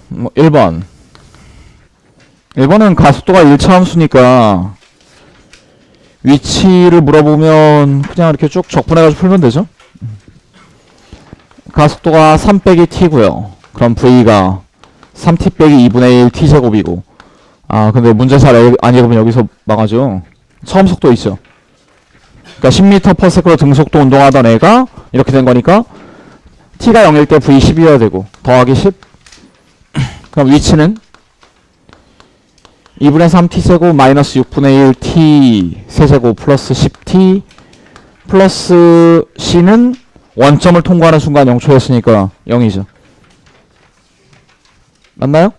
뭐 1번. 1번은 가속도가 1차 함수니까 위치를 물어보면 그냥 이렇게 쭉 적분해가지고 풀면 되죠. 가속도가 3 빼기 t고요. 그럼 v가 3t 빼기 2분의 1 t제곱이고, 아 근데 문제 잘 안 읽으면 여기서 망하죠. 처음 속도 있죠. 그러니까 10m/s로 등속도 운동하던 애가 이렇게 된 거니까 t가 0일 때 v 10이어야 되고 더하기 10. 그럼 위치는 2분의 3t제곱 마이너스 6분의 1t 세제곱 플러스 10t 플러스 c는 원점을 통과하는 순간 0초였으니까 0이죠. 맞나요?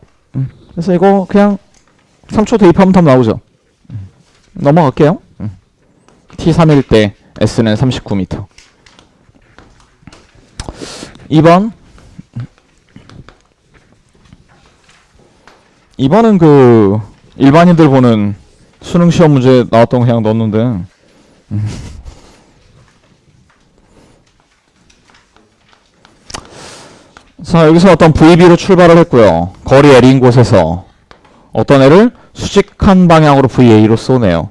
그래서 이거 그냥 3초 대입하면 답 나오죠. 넘어갈게요. t 3일 때 s는 39m. 2번. 2번은 그 일반인들 보는 수능 시험 문제 나왔던 거 그냥 넣었는데 자, 여기서 어떤 VB로 출발을 했고요. 거리 L인 곳에서 어떤 애를 수직한 방향으로 VA로 쏘네요.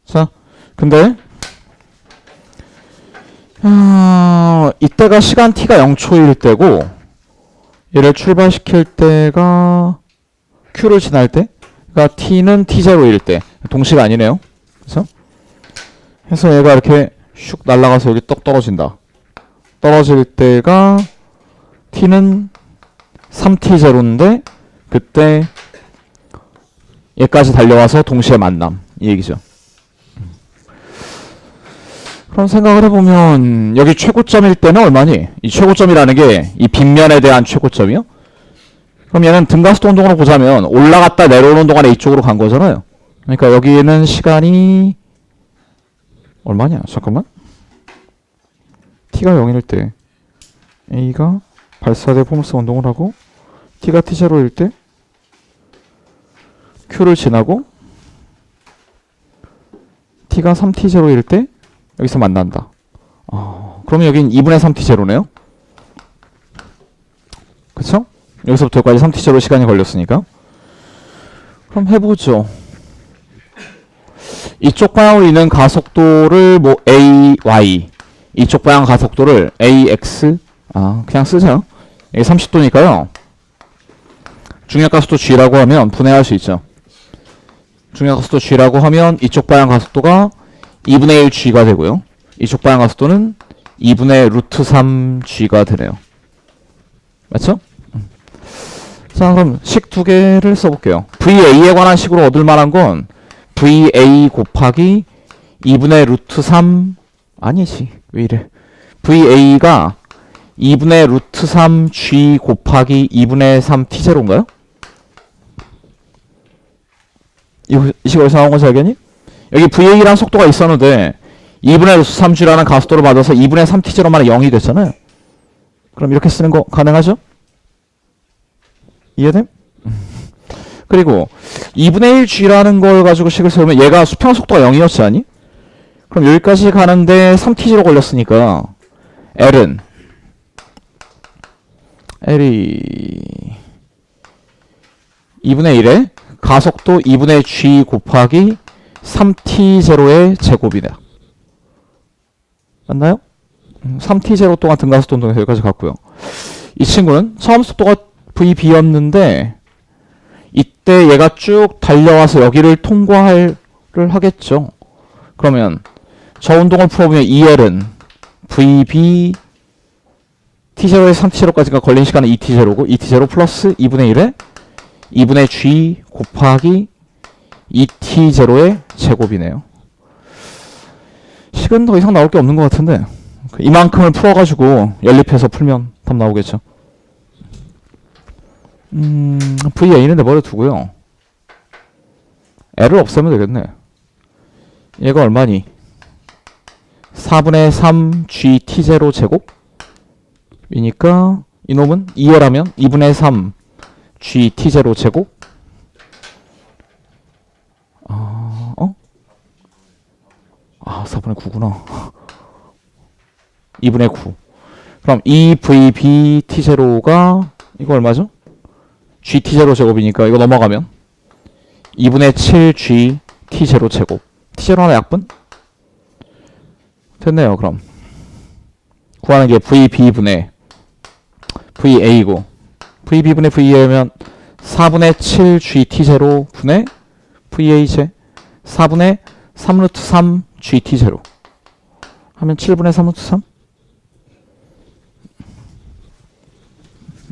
자, 근데 이때가 시간 t가 0초일 때고 얘를 출발시킬 때가 Q를 지날 때, 그러니까 t는 t0일 때 동시가 아니네요. 그래서 해서 얘가 이렇게 슉 날아가서 여기 떡 떨어진다. 떨어질 때가 t는 3t0인데 그때 얘까지 달려와서 동시에 만남, 이 얘기죠. 그럼 생각을 해보면 여기 최고점일 때는 얼마니? 이 최고점이라는 게 이 빗면에 대한 최고점이요? 그럼 얘는 등가속도 운동으로 보자면 올라갔다 내려오는 동안에 이쪽으로 간 거잖아요. 그러니까 여기에는 시간이 얼마냐? 잠깐만. t가 0일 때 a가 발사대 포물선 운동을 하고 t가 t0일 때 q를 지나고 t가 3t0일 때 여기서 만난다. 그러면 여긴 2분의 3t0네요. 그쵸? 여기서부터 여기까지 3t0 시간이 걸렸으니까. 그럼 해보죠. 이쪽 방향으로 있는 가속도를 뭐 AY, 이쪽 방향 가속도를 AX, 그냥 쓰세요. 이게 30도니까요. 중력가속도 G라고 하면 분해할 수 있죠. 중력가속도 G라고 하면 이쪽 방향 가속도가 2분의 1 G가 되고요. 이쪽 방향 가속도는 2분의 루트 3 G가 되네요. 맞죠? 자, 그럼 식 두 개를 써볼게요. VA에 관한 식으로 얻을 만한 건 VA 곱하기 2분의 루트 3 아니지, 왜 이래. VA가 2분의 루트 3 G 곱하기 2분의 3 T0인가요? 이 식을 어디서 나온 건지 알겠니? 여기 VA라는 속도가 있었는데 2분의 루트 3G라는 가속도를 받아서 2분의 3T0만에 0이 됐잖아요. 그럼 이렇게 쓰는 거 가능하죠? 이해됨? 그리고 2분의 1G라는 걸 가지고 식을 세우면 얘가 수평 속도가 0이었지 않니? 그럼 여기까지 가는데 3T0 걸렸으니까 L은 L이 2분의 1에 가속도 2분의 G 곱하기 3T0의 제곱이다. 맞나요? 3T0 동안 등가속도 운동에서 여기까지 갔고요. 이 친구는 처음 속도가 VB였는데 이때 얘가 쭉 달려와서 여기를 통과를 하겠죠. 그러면 저 운동을 풀어보면 EL은 VB T0에서 3T0까지가 걸린 시간은 2T0고 2T0 플러스 2분의 1에 2분의 G 곱하기 2T0의 제곱이네요. 식은 더 이상 나올 게 없는 것 같은데 이만큼을 풀어가지고 연립해서 풀면 답 나오겠죠. VA는 내버려 두고요. L을 없애면 되겠네. 얘가 얼마니? 4분의 3 GT0 제곱이니까 이놈은 2열하면 2분의 3 GT0 제곱 4분의 9구나. 2분의 9. 그럼 2VB T0가 이거 얼마죠? GT0 제곱이니까 이거 넘어가면 2분의 7 GT0 제곱. T0 하나 약분? 됐네요. 그럼 구하는 게 VB분의 VA고 VB분의 VA면 4분의 7 GT0 분의 VA제 4분의 3루트 3 GT0 하면 7분의 3루트 3?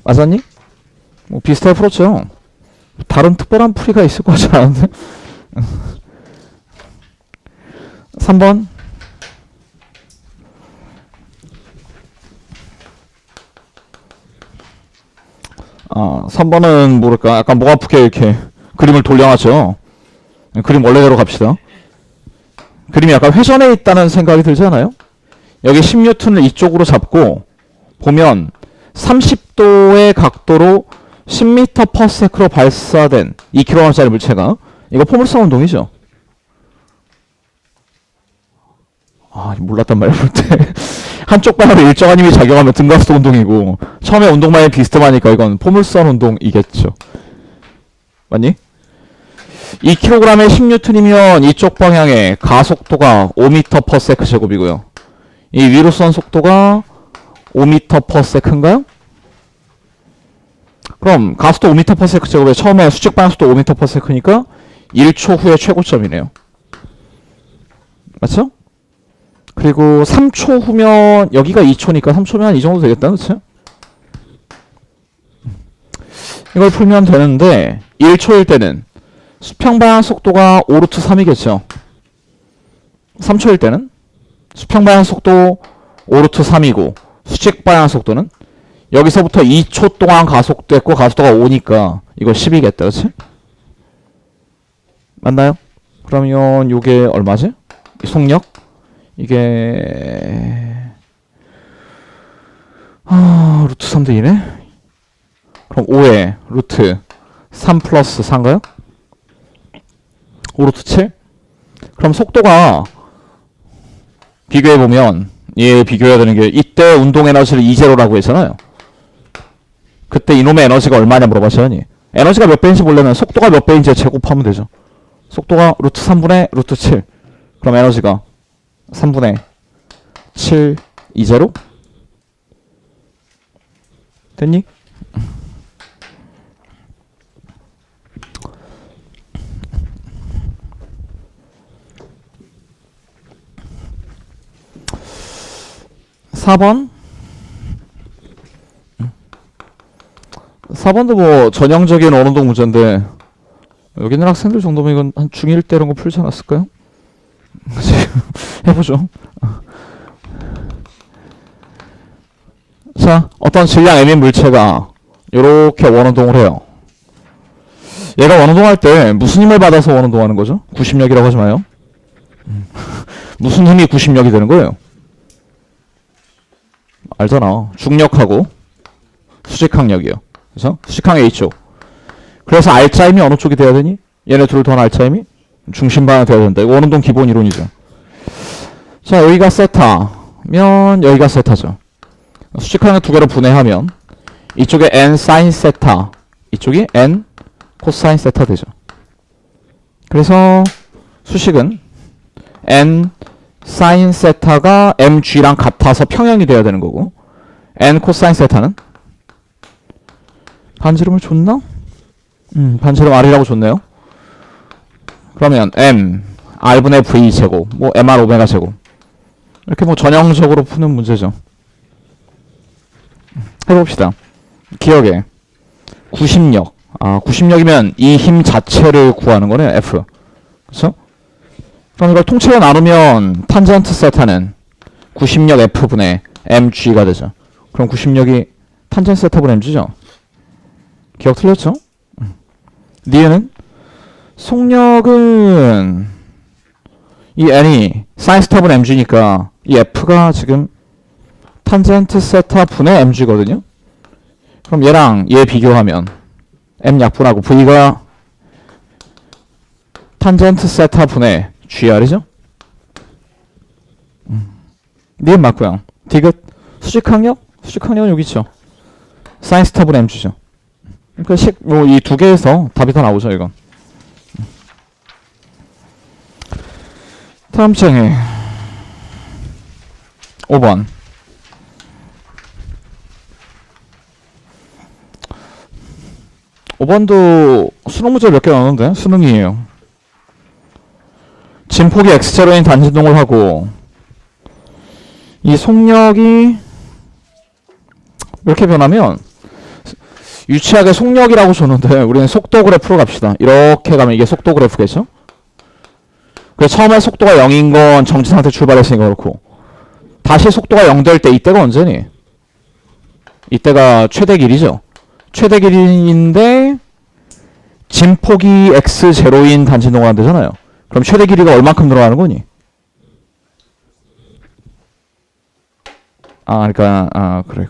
맞았니? 뭐 비슷하게 풀었죠. 다른 특별한 풀이가 있을 것 같지 않은데? 3번 3번은 뭐랄까 약간 목 아프게 이렇게 그림을 돌려놨죠. 그림 원래대로 갑시다. 그림이 약간 회전해 있다는 생각이 들지 않아요? 여기 10N을 이쪽으로 잡고 보면 30도의 각도로 10m/s로 발사된 2kg짜리 물체가 이거 포물선 운동이죠. 몰랐단 말이야 볼 때. 한쪽 방향으로 일정한 힘이 작용하면 등가속도 운동이고 처음에 운동만이 비스듬하니까 이건 포물선 운동이겠죠. 맞니? 2kg의 10N이면 이쪽 방향의 가속도가 5m/s 제곱이고요. 이 위로선 속도가 5m/s인가요? 그럼 가속도 5m/s 제곱에 처음에 수직 방향 속도 5m/s니까 1초 후에 최고점이네요. 맞죠? 그리고 3초 후면 여기가 2초니까 3초면 이 정도 되겠다. 그쵸? 이걸 풀면 되는데 1초일 때는 수평방향 속도가 5루트 3이겠죠. 3초일 때는 수평방향 속도 5루트 3이고 수직방향 속도는 여기서부터 2초 동안 가속됐고 가속도가 5니까 이거 10이겠다. 그치? 맞나요? 그러면 요게 얼마지? 속력? 이게 루트 3대 2네? 그럼 5에 루트 3 플러스 4인가요? 5 루트 7? 그럼 속도가 비교해보면 얘 비교해야 되는 게 이때 운동 에너지를 E0라고 했잖아요. 그때 이놈의 에너지가 얼마냐 물어봤더니 에너지가 몇 배인지 모르면 속도가 몇 배인지 제곱하면 되죠. 속도가 루트 3분의 루트 7. 그럼 에너지가 3분의 7 E0? 됐니? (4번) 4번도 뭐 전형적인 원운동 문제인데 여기 있는 학생들 정도면 이건 한 중1 때 이런 거 풀지 않았을까요? 해보죠. 자, 어떤 질량 M인 물체가 이렇게 원운동을 해요. 얘가 원운동할 때 무슨 힘을 받아서 원운동하는 거죠? 구심력이라고 하지 마요. 무슨 힘이 구심력이 되는 거예요? 알잖아. 중력하고 수직항력이요. 그래서 수직항 A쪽. 그래서 R자 힘이 어느 쪽이 돼야 되니? 얘네 둘 더한 R자 힘이 중심 방향 돼야 된다. 이거 원운동 기본 이론이죠. 자, 여기가 세타면 여기가 세타죠. 수직항을 두 개로 분해하면 이쪽에 n sin 세타, 이쪽이 n 코사인 세타 되죠. 그래서 수식은 n sin 세타가 mg랑 같아서 평행이 돼야 되는 거고 n 코사인 세타는 반지름을 줬나? 반지름 r이라고 줬네요. 그러면 m r분의 v 제곱, 뭐 mr 오메가 제곱 이렇게 뭐 전형적으로 푸는 문제죠. 해봅시다. 기억에 구심력. 구심력이면 이 힘 자체를 구하는 거네요. F. 그쵸? 그럼 이걸 통째로 나누면 탄젠트 세타는 구심력 F분의 mg가 되죠. 그럼 구심력이 탄젠트 세타분의 mg죠. 기억 틀렸죠? 니에는 속력은 이 n이 사인 세타분의 mg니까 이 F가 지금 탄젠트 세타 분의 mg거든요. 그럼 얘랑 얘 비교하면 m 약분하고 v가 탄젠트 세타 분의 gr이죠. 니은 맞고요. 디귿 수직항력? 수직항력은 여기 있죠. 사인 스타분의 mg죠. 그러니까 이 두 개에서 답이 다 나오죠, 이건. 다음 장에 5번. (5번도) 수능 문제 몇 개 나오는데 수능이에요. 진폭이 x제로인 단진동을 하고 이 속력이 이렇게 변하면 유치하게 속력이라고 줬는데 우리는 속도 그래프로 갑시다. 이렇게 가면 이게 속도 그래프겠죠? 그래서 처음에 속도가 0인 건 정지 상태 출발했으니까 그렇고 다시 속도가 0 될 때 이때가 언제니? 이때가 최대 길이죠. 최대 길이인데 진폭이 x0인 단진동을 한다잖아요. 그럼 최대 길이가 얼만큼 늘어나는 거니? 그래.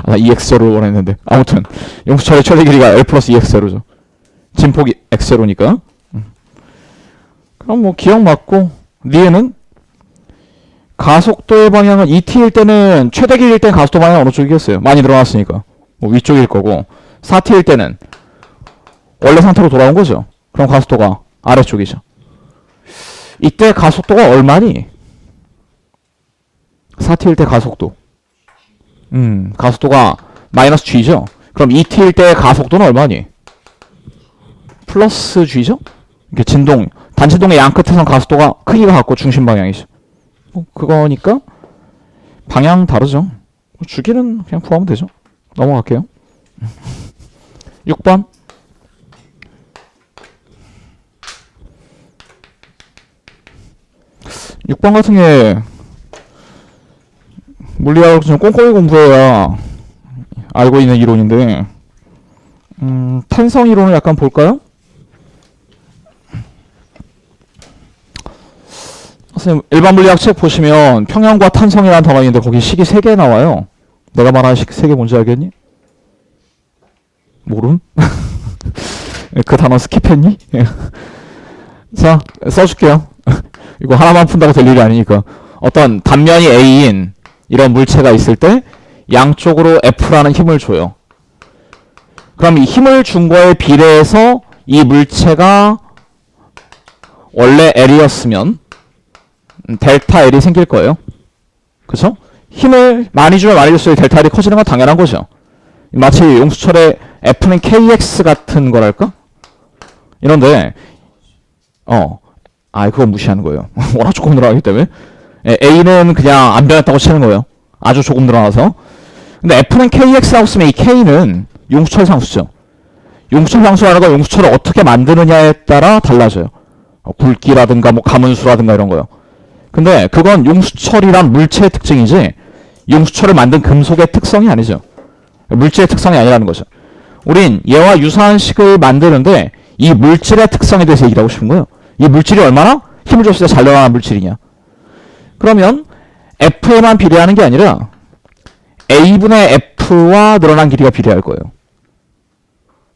나 EX0를 원했는데. 아무튼, 용수철의 최대 길이가 L 플러스 EX0죠. 진폭이 X0니까. 그럼 뭐, 기억 맞고, 니에는 가속도의 방향은 ET일 때는, 최대 길이일 땐 가속도 방향 어느 쪽이겠어요? 많이 늘어났으니까. 뭐, 위쪽일 거고, 4T일 때는, 원래 상태로 돌아온 거죠. 그럼 가속도가 아래쪽이죠. 이때 가속도가 얼마니? 4T일 때 가속도. 가속도가 마이너스 G죠? 그럼 2T일 때 가속도는 얼마니? 플러스 G죠? 이게 단진동의 양 끝에선 가속도가 크기가 같고 중심 방향이죠. 그거니까 방향 다르죠. 주기는 그냥 구하면 되죠. 넘어갈게요. 6번. (6번) 같은 게 물리학을 좀 꼼꼼히 공부해야 알고 있는 이론인데 탄성 이론을 약간 볼까요? 선생님 일반 물리학 책 보시면 평형과 탄성이라는 단어가 있는데 거기 식이 3개 나와요. 내가 말하는 식 3개 뭔지 알겠니? 모름? 그 단어 스킵했니? 자, 써줄게요. 이거 하나만 푼다고 될 일이 아니니까. 어떤 단면이 A인 이런 물체가 있을 때 양쪽으로 F라는 힘을 줘요. 그럼 이 힘을 준 거에 비례해서 이 물체가 원래 L이었으면 델타 L이 생길 거예요. 그쵸? 힘을 많이 주면 많이 줄수록 델타 L이 커지는 건 당연한 거죠. 마치 용수철의 F는 KX 같은 거랄까? 이런데 그건 무시하는 거예요. 워낙 조금 늘어나기 때문에. A는 그냥 안 변했다고 치는 거예요. 아주 조금 늘어나서. 근데 F는 KX라고 쓰면 이 K는 용수철 상수죠. 용수철 상수라는 건 용수철을 어떻게 만드느냐에 따라 달라져요. 굵기라든가 뭐 가문수라든가 이런 거요. 근데 그건 용수철이란 물체의 특징이지 용수철을 만든 금속의 특성이 아니죠. 물질의 특성이 아니라는 거죠. 우린 얘와 유사한 식을 만드는데 이 물질의 특성에 대해서 얘기를 하고 싶은 거예요. 이 물질이 얼마나 힘을 줬을 때 잘 늘어나는 물질이냐. 그러면 F에만 비례하는 게 아니라 A분의 F와 늘어난 길이가 비례할 거예요.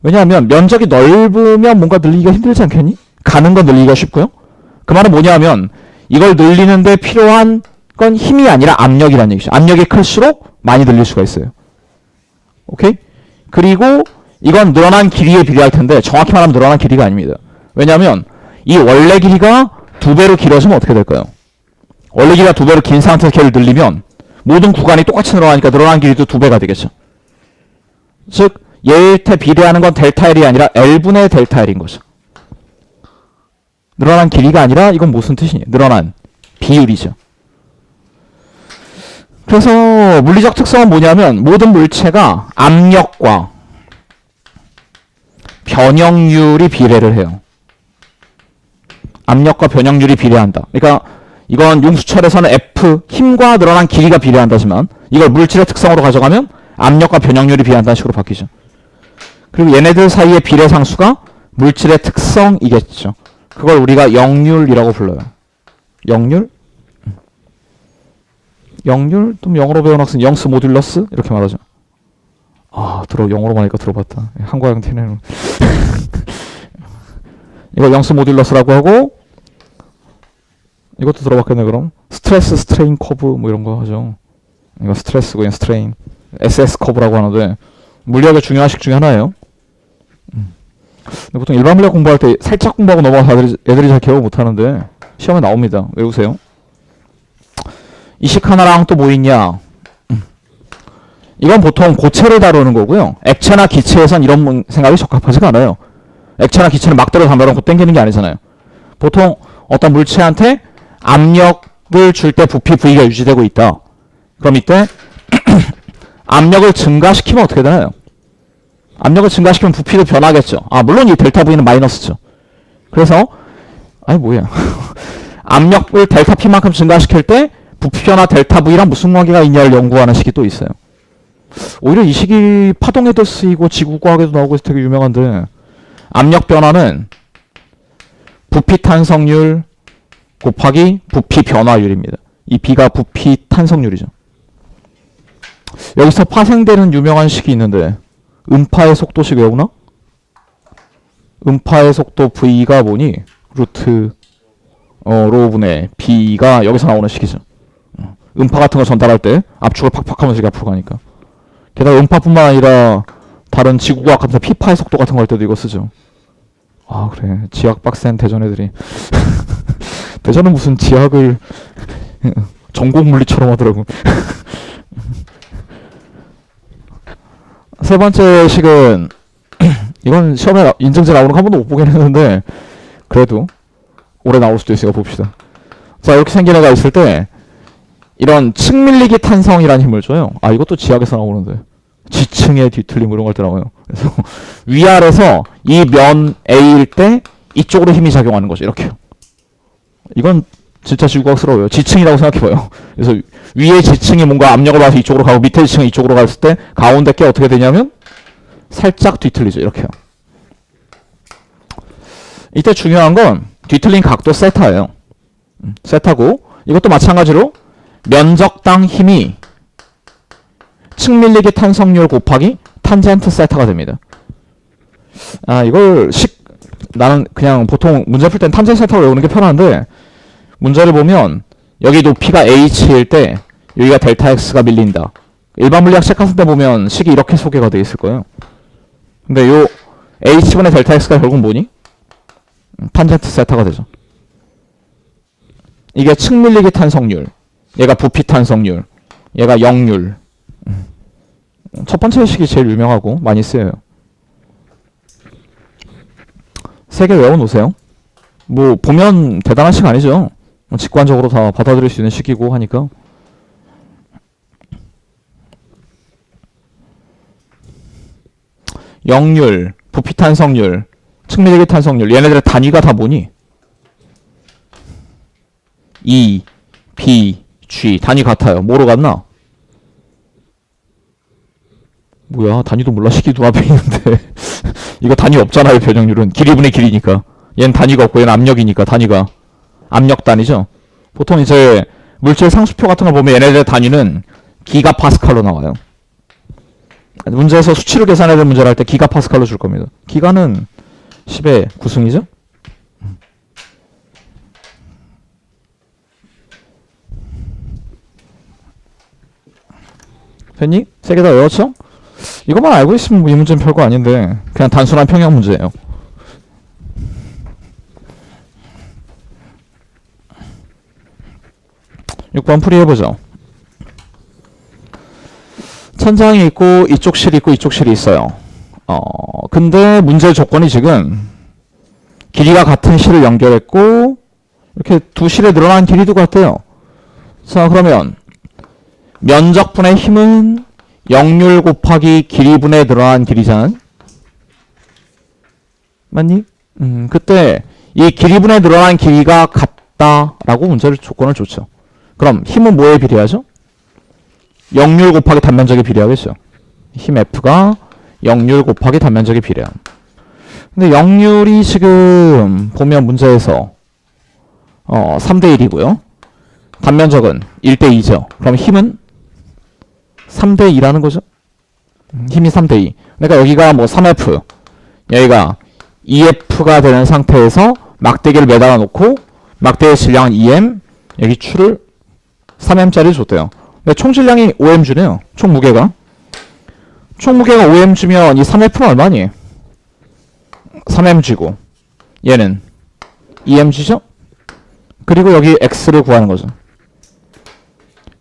왜냐하면 면적이 넓으면 뭔가 늘리기가 힘들지 않겠니? 가는 건 늘리기가 쉽고요. 그 말은 뭐냐면 이걸 늘리는데 필요한 건 힘이 아니라 압력이라는 얘기죠. 압력이 클수록 많이 늘릴 수가 있어요. 오케이? 그리고 이건 늘어난 길이에 비례할 텐데 정확히 말하면 늘어난 길이가 아닙니다. 왜냐하면 이 원래 길이가 2배로 길어지면 어떻게 될까요? 원래 길이가 2배로 긴 상태에서 걔를 늘리면 모든 구간이 똑같이 늘어나니까 늘어난 길이도 2배가 되겠죠. 즉 얘한테 비례하는 건 델타 L이 아니라 L분의 델타 L인 거죠. 늘어난 길이가 아니라 이건 무슨 뜻이냐? 늘어난 비율이죠. 그래서 물리적 특성은 뭐냐면 모든 물체가 압력과 변형률이 비례를 해요. 압력과 변형률이 비례한다. 그러니까 이건 용수철에서는 F, 힘과 늘어난 길이가 비례한다지만 이걸 물질의 특성으로 가져가면 압력과 변형률이 비례한다는 식으로 바뀌죠. 그리고 얘네들 사이의 비례상수가 물질의 특성이겠죠. 그걸 우리가 역률이라고 불러요. 역률? 역률? 또 영어로 배운 학생 영스 모듈러스? 이렇게 말하죠. 영어로 말하니까 들어봤다. 한과양 티네는. 이거 영스 모듈러스라고 하고 이것도 들어봤겠네 그럼. 스트레스 스트레인 커브 뭐 이런 거 하죠. 이거 스트레스고 얘는 스트레인. SS 커브라고 하는데 물리학의 중요한 식 중에 하나예요. 근데 보통 일반 물리학 공부할 때 살짝 공부하고 넘어가서 애들이 잘 기억을 못하는데 시험에 나옵니다. 외우세요. 이 식 하나랑 또 뭐 있냐. 이건 보통 고체를 다루는 거고요. 액체나 기체에선 이런 생각이 적합하지가 않아요. 액체나 기체는 막대로 담아놓고 당기는 게 아니잖아요. 보통 어떤 물체한테 압력을 줄 때 부피 V가 유지되고 있다. 그럼 이때 압력을 증가시키면 어떻게 되나요? 압력을 증가시키면 부피도 변하겠죠. 물론 이 델타 V는 마이너스죠. 그래서 압력을 델타 P만큼 증가시킬 때 부피 변화 델타 V랑 무슨 관계가 있냐를 연구하는 식이 또 있어요. 오히려 이 식이 파동에도 쓰이고 지구과학에도 나오고 해서 되게 유명한데 압력 변화는 부피 탄성률 곱하기 부피 변화율입니다. 이 B가 부피 탄성률이죠. 여기서 파생되는 유명한 식이 있는데 음파의 속도식 외우나? 음파의 속도 V가 뭐니? 루트 로분의 B가 여기서 나오는 식이죠. 음파 같은 거 전달할 때 압축을 팍팍 하면서 이게 앞으로 가니까. 게다가 음파뿐만 아니라 다른 지구과학 같은 피파의 속도 같은 거 할 때도 이거 쓰죠. 그래. 지학 빡센 대전 애들이. 대전은 무슨 지학을 전공 물리처럼 하더라고. 세 번째 식은 이건 시험에 인증제 나오는 거 한 번도 못 보긴 했는데 그래도 올해 나올 수도 있으니까 봅시다. 자, 이렇게 생긴 애가 있을 때 이런 측밀리기 탄성이라는 힘을 줘요. 이것도 지학에서 나오는데 지층의 뒤틀림 이런 걸 때 나와요. 그래서 위아래서 이 면 A일 때 이쪽으로 힘이 작용하는 거죠. 이렇게요. 이건 진짜 지구과학스러워요. 지층이라고 생각해봐요. 그래서 위에 지층이 뭔가 압력을 받아서 이쪽으로 가고 밑에 지층이 이쪽으로 갔을 때 가운데 게 어떻게 되냐면 살짝 뒤틀리죠. 이렇게요. 이때 중요한 건 뒤틀린 각도 세타예요. 세타고 이것도 마찬가지로 면적당 힘이 측밀리기 탄성률 곱하기 탄젠트 세타가 됩니다. 이걸 나는 그냥 보통 문제 풀 땐 탄젠트 세타로 외우는 게 편한데 문제를 보면 여기 높이가 h일 때 여기가 델타 x가 밀린다. 일반 물리학 책 같은 데 보면 식이 이렇게 소개가 되어 있을 거예요. 근데 요 h분의 델타 x가 결국 뭐니? 탄젠트 세타가 되죠. 이게 측밀리기 탄성률, 얘가 부피 탄성률, 얘가 역률. 첫 번째 식이 제일 유명하고 많이 쓰여요. 세 개 외워놓으세요. 뭐 보면 대단한 식 아니죠. 직관적으로 다 받아들일 수 있는 식이고 하니까. 역률, 부피 탄성률, 측밀리기 탄성률, 얘네들의 단위가 다 뭐니? E, B, G 단위 같아요. 뭐로 같나? 뭐야, 단위도 몰라. 식이 눈앞에 있는데 이거 단위 없잖아요. 변형률은 길이분의 길이니까. 얘는 단위가 없고 얘는 압력이니까 단위가 압력 단위죠. 보통 이제 물질 상수표 같은 거 보면 얘네들의 단위는 기가파스칼로 나와요. 문제에서 수치를 계산해야 될 문제를 할 때 기가파스칼로 줄 겁니다. 기가는 10의 9승이죠? 됐니? 세 개 다 외웠죠? 이것만 알고 있으면 이 문제는 별거 아닌데 그냥 단순한 평형 문제예요. (6번) 풀이해보죠. 천장이 있고 이쪽 실이 있고 이쪽 실이 있어요. 근데 문제의 조건이 지금 길이가 같은 실을 연결했고 이렇게 두 실에 늘어난 길이도 같아요. 자, 그러면 면적분의 힘은 역률 곱하기 길이분의 늘어난 길이잖아. 맞니? 그때 이 길이분의 늘어난 길이가 같다라고 문제를 조건을 줬죠. 그럼 힘은 뭐에 비례하죠? 역률 곱하기 단면적에 비례하겠죠. 힘 F가 역률 곱하기 단면적에 비례함. 근데 역률이 지금 보면 문제에서 3대 1이고요. 단면적은 1대 2죠. 그럼 힘은 3대 2라는 거죠. 힘이 3대 2. 그러니까 여기가 뭐 3F, 여기가 2F가 되는 상태에서 막대기를 매달아 놓고 막대의 질량은 2M, 여기 추를 3M짜리 줬대요. 근데 총 질량이 5M 주네요. 총 무게가. 총 무게가 5mg면 이 3F는 얼마니? 3mg고 얘는 2mg죠? 그리고 여기 x를 구하는 거죠.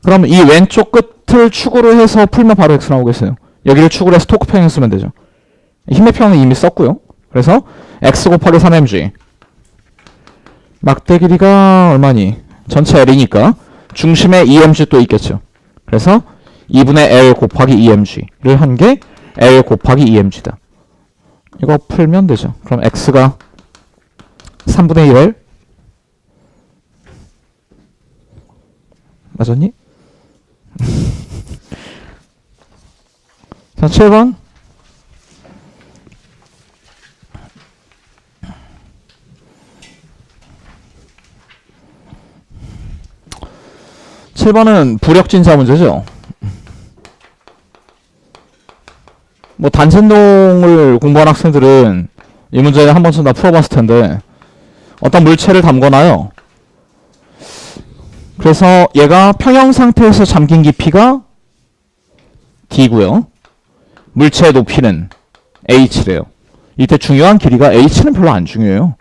그럼 이 왼쪽 끝을 축으로 해서 풀면 바로 x 나오겠어요. 여기를 축으로 해서 토크 평행 쓰면 되죠. 힘의 평은 이미 썼고요. 그래서 x 곱하기 3mg 막대 길이가 얼마니? 전체 L이니까 중심에 2mg 또 있겠죠. 그래서 2분의 L 곱하기 2mg를 한 게 L 곱하기 2mg다. 이거 풀면 되죠. 그럼 x가 3분의 1L 맞았니? 자, 7번. (7번은) 부력진사 문제죠. 뭐 단센동을 공부한 학생들은 이 문제를 한 번쯤 다 풀어봤을 텐데 어떤 물체를 담거나요. 그래서 얘가 평형 상태에서 잠긴 깊이가 D고요. 물체의 높이는 H래요. 이때 중요한 길이가 H는 별로 안 중요해요.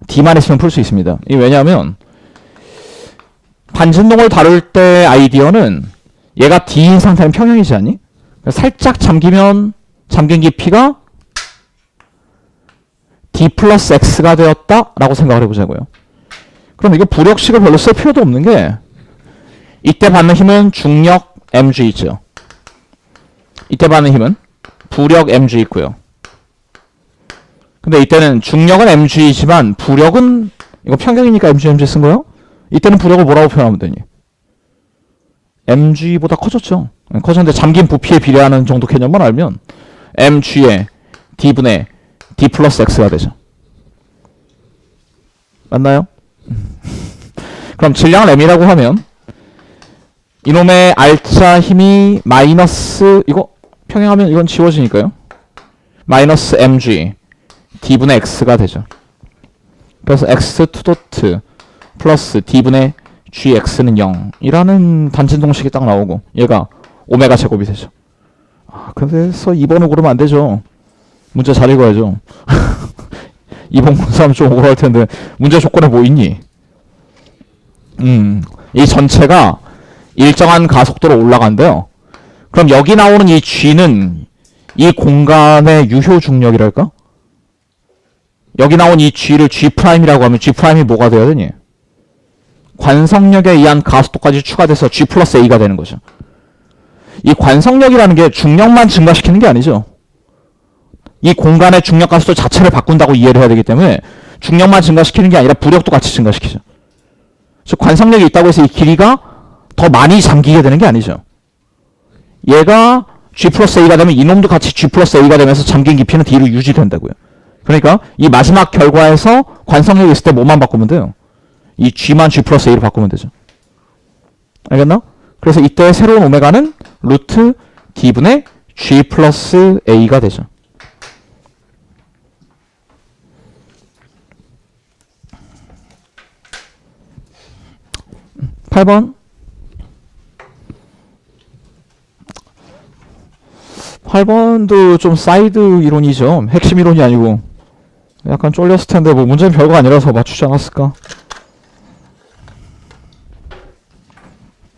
D만 있으면 풀 수 있습니다. 이게 왜냐하면 반진동을 다룰 때 아이디어는 얘가 D인 상태는 평형이지 않니? 살짝 잠기면 잠긴 깊이가 D 플러스 X가 되었다 라고 생각을 해보자고요. 그럼 이거 부력식을 별로 쓸 필요도 없는 게 이때 받는 힘은 중력 mg 있죠. 이때 받는 힘은 부력 mg 있고요. 근데 이때는 중력은 mg이지만 부력은 이거 평경이니까 mg 쓴 거예요? 이때는 부력을 뭐라고 표현하면 되니? mg보다 커졌죠. 커졌는데 잠긴 부피에 비례하는 정도 개념만 알면 mg의 d분의 d 플러스 x가 되죠. 맞나요? 그럼 질량을 m이라고 하면 이놈의 R자 힘이 마이너스 이거 평행하면 이건 지워지니까요. 마이너스 mg d분의 x가 되죠. 그래서 x 투도트 플러스 d분의 gx는 0이라는 단진동식이 딱 나오고 얘가 오메가 제곱이 되죠. 아, 그래서 2번을 고르면 안 되죠. 문제 잘 읽어야죠. 2번 본 사람 좀 억울할 텐데 문제 조건에 뭐 있니? 이 전체가 일정한 가속도로 올라간대요. 그럼 여기 나오는 이 g는 이 공간의 유효 중력이랄까? 여기 나온 이 g를 g'이라고 하면 g'이 뭐가 돼야 되니? 관성력에 의한 가속도까지 추가돼서 g 플러스 a가 되는 거죠. 이 관성력이라는 게 중력만 증가시키는 게 아니죠. 이 공간의 중력 가속도 자체를 바꾼다고 이해를 해야 되기 때문에 중력만 증가시키는 게 아니라 부력도 같이 증가시키죠. 즉 관성력이 있다고 해서 이 길이가 더 많이 잠기게 되는 게 아니죠. 얘가 G 플러스 A가 되면 이놈도 같이 G 플러스 A가 되면서 잠긴 깊이는 D로 유지된다고요. 그러니까 이 마지막 결과에서 관성력이 있을 때 뭐만 바꾸면 돼요? 이 G만 G 플러스 A로 바꾸면 되죠. 알겠나? 그래서 이때 새로운 오메가는 루트 D분의 G 플러스 A가 되죠. 8번. 8번도 좀 사이드 이론이죠. 핵심 이론이 아니고 약간 쫄렸을 텐데 뭐 문제는 별거 아니라서 맞추지 않았을까.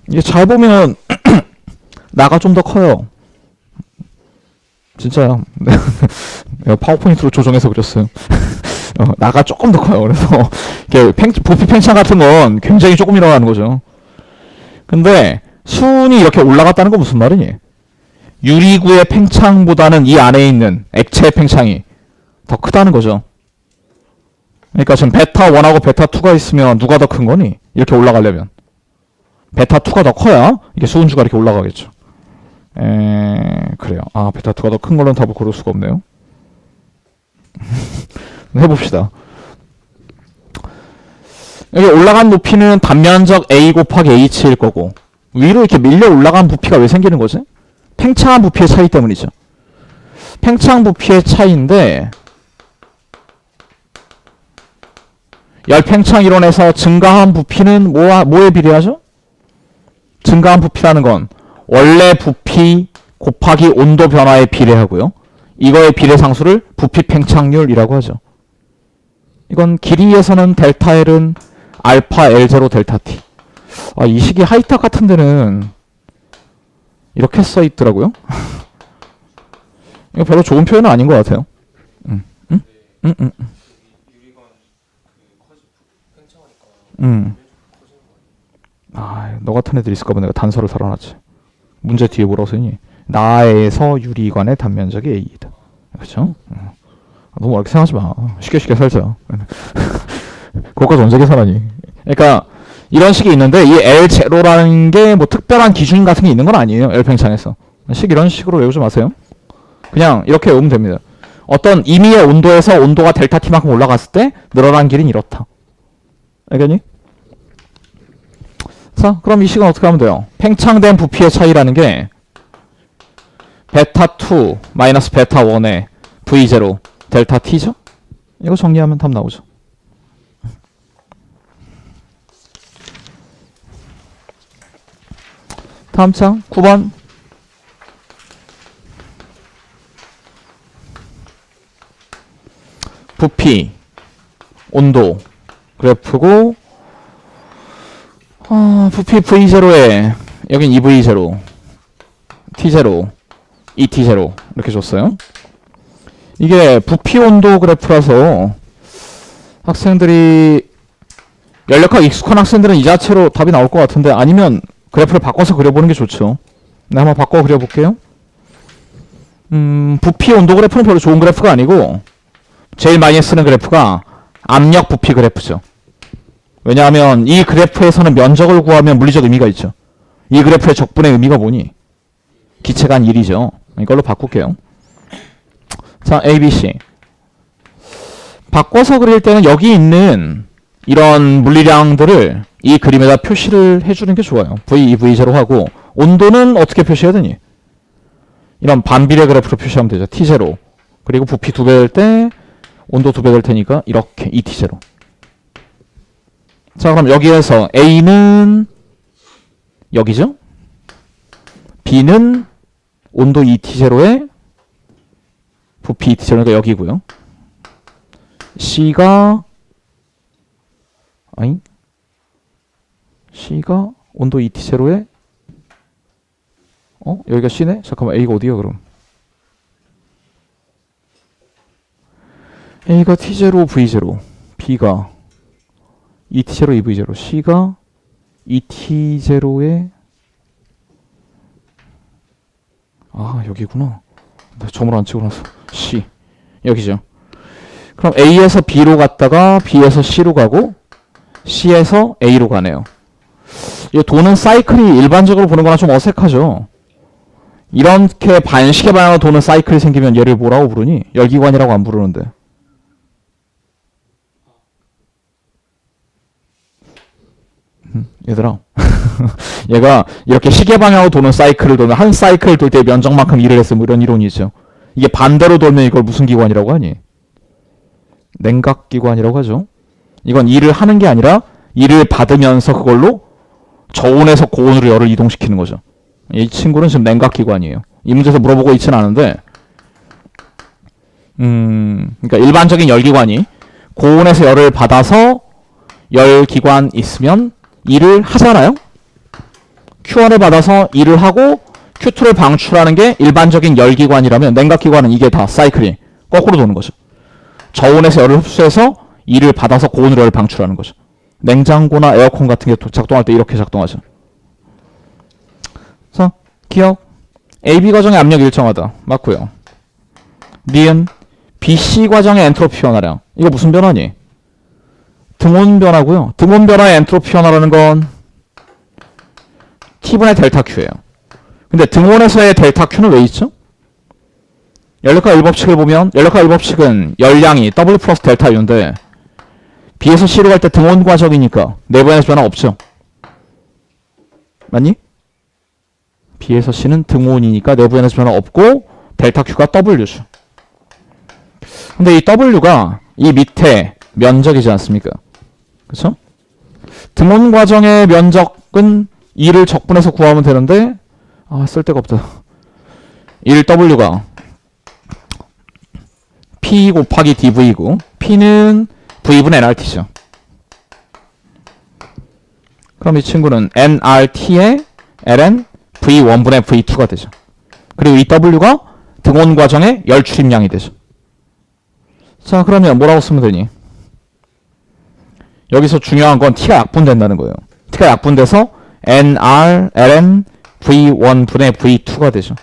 이게 잘 보면 나가 좀 더 커요. 진짜요. 파워포인트로 조정해서 그렸어요. 나가 조금 더 커요. 그래서 이게 부피 팽창 같은 건 굉장히 조금 일어나는 거죠. 근데 순이 이렇게 올라갔다는 건 무슨 말이니? 유리구의 팽창보다는 이 안에 있는 액체의 팽창이 더 크다는 거죠. 그러니까 지금 베타 1하고 베타 2가 있으면 누가 더 큰 거니? 이렇게 올라가려면 베타 2가 더 커야 이게 수은주가 이렇게 올라가겠죠. 그래요. 아, 베타 2가 더 큰 걸로는 답을 고를 수가 없네요. 해봅시다. 여기 올라간 높이는 단면적 A 곱하기 H일 거고 위로 이렇게 밀려 올라간 부피가 왜 생기는 거지? 팽창한 부피의 차이 때문이죠. 팽창 부피의 차이인데 열팽창 이론에서 증가한 부피는 뭐에 비례하죠? 증가한 부피라는 건 원래 부피 곱하기 온도 변화에 비례하고요. 이거의 비례상수를 부피 팽창률이라고 하죠. 이건 길이에서는 델타 L은 알파 L0 델타 T. 아, 이 식이 하이탁 같은 데는 이렇게 써 있더라고요. 이거 별로 좋은 표현은 아닌 것 같아요. 응? 응? 응? 응? 아, 너 같은 애들 있을까봐 내가 단서를 달아놨지. 문제 뒤에 뭐라고 써있니? 나에서 유리관의 단면적이 A이다. 그렇죠? 너무 어렵게 생각하지 마. 쉽게 살자. 그것까지 언제 계산하니? 그러니까 이런 식이 있는데 이 L0라는 게 뭐 특별한 기준 같은 게 있는 건 아니에요. L팽창에서. 식 이런 식으로 외우지 마세요. 그냥 이렇게 외우면 됩니다. 어떤 임의의 온도에서 온도가 델타 T만큼 올라갔을 때 늘어난 길이는 이렇다. 알겠니? 자, 그럼 이 식은 어떻게 하면 돼요? 팽창된 부피의 차이라는 게 베타2 마이너스 베타1의 V0 델타 T죠? 이거 정리하면 답 나오죠. 다음 창 9번. 부피, 온도 그래프고 부피 V0에 여긴 2V0, T0, ET0 이렇게 줬어요. 이게 부피 온도 그래프라서 학생들이 연력학 익숙한 학생들은 이 자체로 답이 나올 것 같은데 아니면 그래프를 바꿔서 그려보는 게 좋죠. 네, 한번 바꿔 그려볼게요. 부피 온도 그래프는 별로 좋은 그래프가 아니고 제일 많이 쓰는 그래프가 압력 부피 그래프죠. 왜냐하면 이 그래프에서는 면적을 구하면 물리적 의미가 있죠. 이 그래프의 적분의 의미가 뭐니? 기체간 1이죠. 이걸로 바꿀게요. 자, A, B, C. 바꿔서 그릴 때는 여기 있는 이런 물리량들을 이 그림에다 표시를 해주는 게 좋아요. V, V0 하고 온도는 어떻게 표시해야 되니? 이런 반비례 그래프로 표시하면 되죠. T0. 그리고 부피 2배 될 때 온도 2배 될 테니까 이렇게 ET0. 자, 그럼 여기에서 A는 여기죠? B는 온도 ET0에 부피 ET0가 여기고요. C가 온도 ET0에 여기가 C네? 잠깐만, A가 어디야 그럼? A가 T0, V0, B가 ET0, EV0, C가 ET0에 여기구나. 나 점으로 안 치고 나서 C 여기죠. 그럼 A에서 B로 갔다가 B에서 C로 가고 C에서 A로 가네요. 이 도는 사이클이 일반적으로 보는 거랑 좀 어색하죠. 이렇게 반시계 방향으로 도는 사이클이 생기면 얘를 뭐라고 부르니? 열기관이라고 안 부르는데. 얘들아 얘가 이렇게 시계 방향으로 도는 사이클을 돌면 한 사이클을 돌 때 면적만큼 일을 했으면 이런 이론이죠. 이게 반대로 돌면 이걸 무슨 기관이라고 하니? 냉각기관이라고 하죠. 이건 일을 하는 게 아니라 일을 받으면서 그걸로 저온에서 고온으로 열을 이동시키는 거죠. 이 친구는 지금 냉각기관이에요. 이 문제에서 물어보고 있지는 않은데 그러니까 일반적인 열기관이 고온에서 열을 받아서 열기관 있으면 일을 하잖아요. Q1을 받아서 일을 하고 Q2를 방출하는 게 일반적인 열기관이라면 냉각기관은 이게 다 사이클이 거꾸로 도는 거죠. 저온에서 열을 흡수해서 일을 받아서 고온으로 열을 방출하는 거죠. 냉장고나 에어컨 같은 게 작동할 때 이렇게 작동하죠. 자, 기억. AB 과정의 압력이 일정하다. 맞고요. 니은 BC 과정의 엔트로피 변화량. 이거 무슨 변화니? 등온 변화고요. 등온 변화의 엔트로피 변화라는 건 T분의 델타 Q예요. 근데 등온에서의 델타 Q는 왜 있죠? 연력학 1법칙을 보면 연력학 1법칙은 열량이 W 플러스 델타 U인데 B에서 C로 갈 때 등온 과정이니까 내부에서 변화 없죠. 맞니? B에서 C는 등온이니까 내부 에너지 변화 없고 델타 Q가 W죠. 근데 이 W가 이 밑에 면적이지 않습니까? 그쵸? 등온 과정의 면적은 2를 적분해서 구하면 되는데 쓸데가 없다. 1W가 P 곱하기 dV고 P는 V분의 nRT죠. 그럼 이 친구는 nRT의 ln V1분의 V2가 되죠. 그리고 이 W가 등온 과정의 열 출입량이 되죠. 자, 그러면 뭐라고 쓰면 되니? 여기서 중요한 건 T가 약분된다는 거예요. T가 약분돼서 nR ln V1분의 V2가 되죠.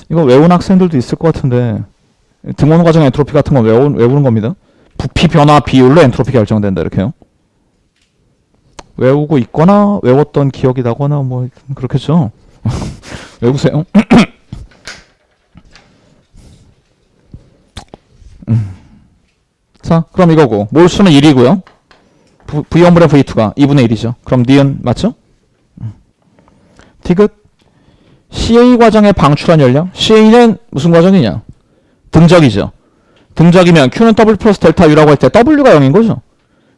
이거 외운 학생들도 있을 것 같은데 등온 과정 엔트로피 같은 건 외우는 겁니다. 부피 변화 비율로 엔트로피 결정된다 이렇게요. 외우고 있거나 외웠던 기억이 나거나 뭐 그렇겠죠. 외우세요. 자, 그럼 이거고 몰수는 1이고요. V1분의 V2가 2분의 1이죠. 그럼 니은 맞죠? 디귿 CA 과정에 방출한 열량. CA는 무슨 과정이냐? 등적이죠. 등적이면 Q는 W 플러스 델타 U라고 할 때 W가 0인 거죠.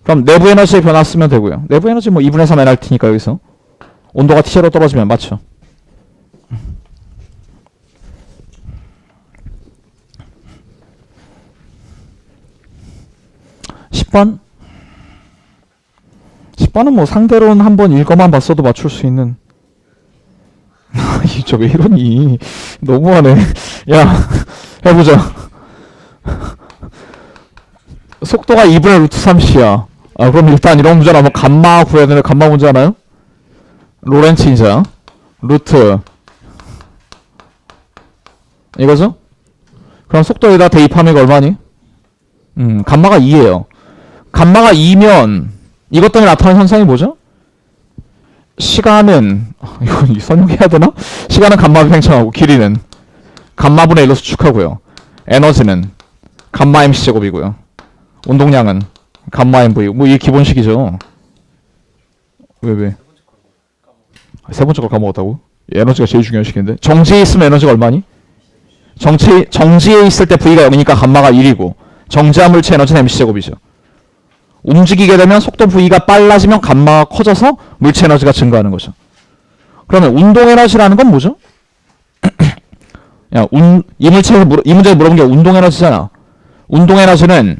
그럼 내부 에너지의 변화 쓰면 되고요. 내부 에너지 뭐 2분의 3 nRT니까 여기서 온도가 T제로 떨어지면 맞죠. (10번) 10번은 뭐 상대로는 한번 읽어만 봤어도 맞출 수 있는. 저 왜 이러니? 너무하네. 야, 해보자. 속도가 2분의 루트 3c야. 아, 그럼 일단 이런 문제는 한번 감마 구해야 되는데, 감마 문제 하나요? 로렌츠 인자. 루트. 이거죠? 그럼 속도에다 대입하면 이거 얼마니? 감마가 2예요. 감마가 2면, 이것 때문에 나타나는 현상이 뭐죠? 시간은, 이거 설명해야 되나? 시간은 감마를 팽창하고, 길이는 감마분의 1로 수축하고요. 에너지는 감마 mc제곱이고요. 운동량은 감마 mv. 뭐 이게 기본식이죠. 왜? 세 번째 걸 까먹었다고? 에너지가 제일 중요한 식인데. 정지에 있으면 에너지가 얼마니? 정지에 있을 때 v가 0이니까 감마가 1이고 정지한 물체 에너지는 mc제곱이죠. 움직이게 되면 속도 v가 빨라지면 감마가 커져서 물체 에너지가 증가하는 거죠. 그러면 운동 에너지라는 건 뭐죠? 야, 이 문제에서 물어본 게 운동 에너지잖아. 운동 에너지는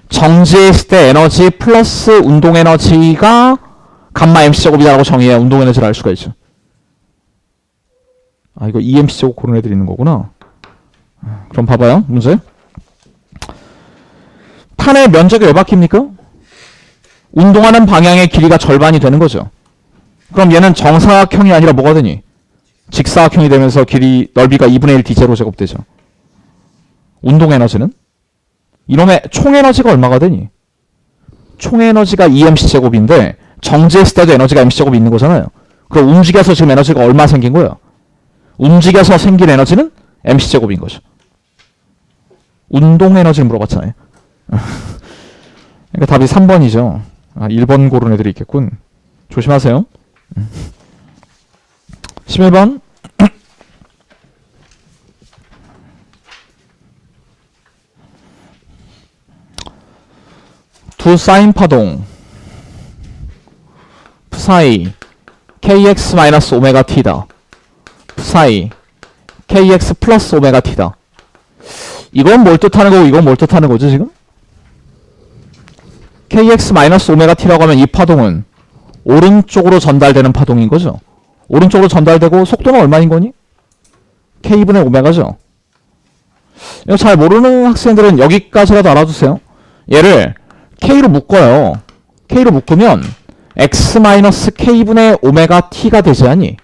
정지에 있을 때 에너지 플러스 운동 에너지가 감마 mc제곱이라고 정의해야 운동 에너지를 알 수가 있죠. 아, 이거 EMC제곱 그런 애들이 있는 거구나. 그럼 봐봐요. 문제. 판의 면적이 왜 바뀝니까? 운동하는 방향의 길이가 절반이 되는 거죠. 그럼 얘는 정사각형이 아니라 뭐가 되니? 직사각형이 되면서 길이 넓이가 2분의 1 d 제로 제곱 되죠. 운동 에너지는? 이놈의 총 에너지가 얼마가 되니? 총 에너지가 2mc 제곱인데 정지했을 때도 에너지가 mc제곱이 있는 거잖아요. 그럼 움직여서 지금 에너지가 얼마 생긴 거예요? 움직여서 생긴 에너지는 mc제곱인 거죠. 운동 에너지를 물어봤잖아요. 그러니까 답이 3번이죠. 아, 1번 고른 애들이 있겠군. 조심하세요. 11번. 두 사인 파동 psi kx-오메가-t다. psi kx 플러스 오메가 t다. 이건 뭘 뜻하는 거고 이건 뭘 뜻하는 거죠 지금? kx-오메가-t라고 하면 이 파동은 오른쪽으로 전달되는 파동인 거죠. 오른쪽으로 전달되고 속도는 얼마인 거니? k분의 오메가죠. 이거 잘 모르는 학생들은 여기까지라도 알아두세요. 얘를 k로 묶어요. k로 묶으면 x-k분의 오메가 t가 되지 않니?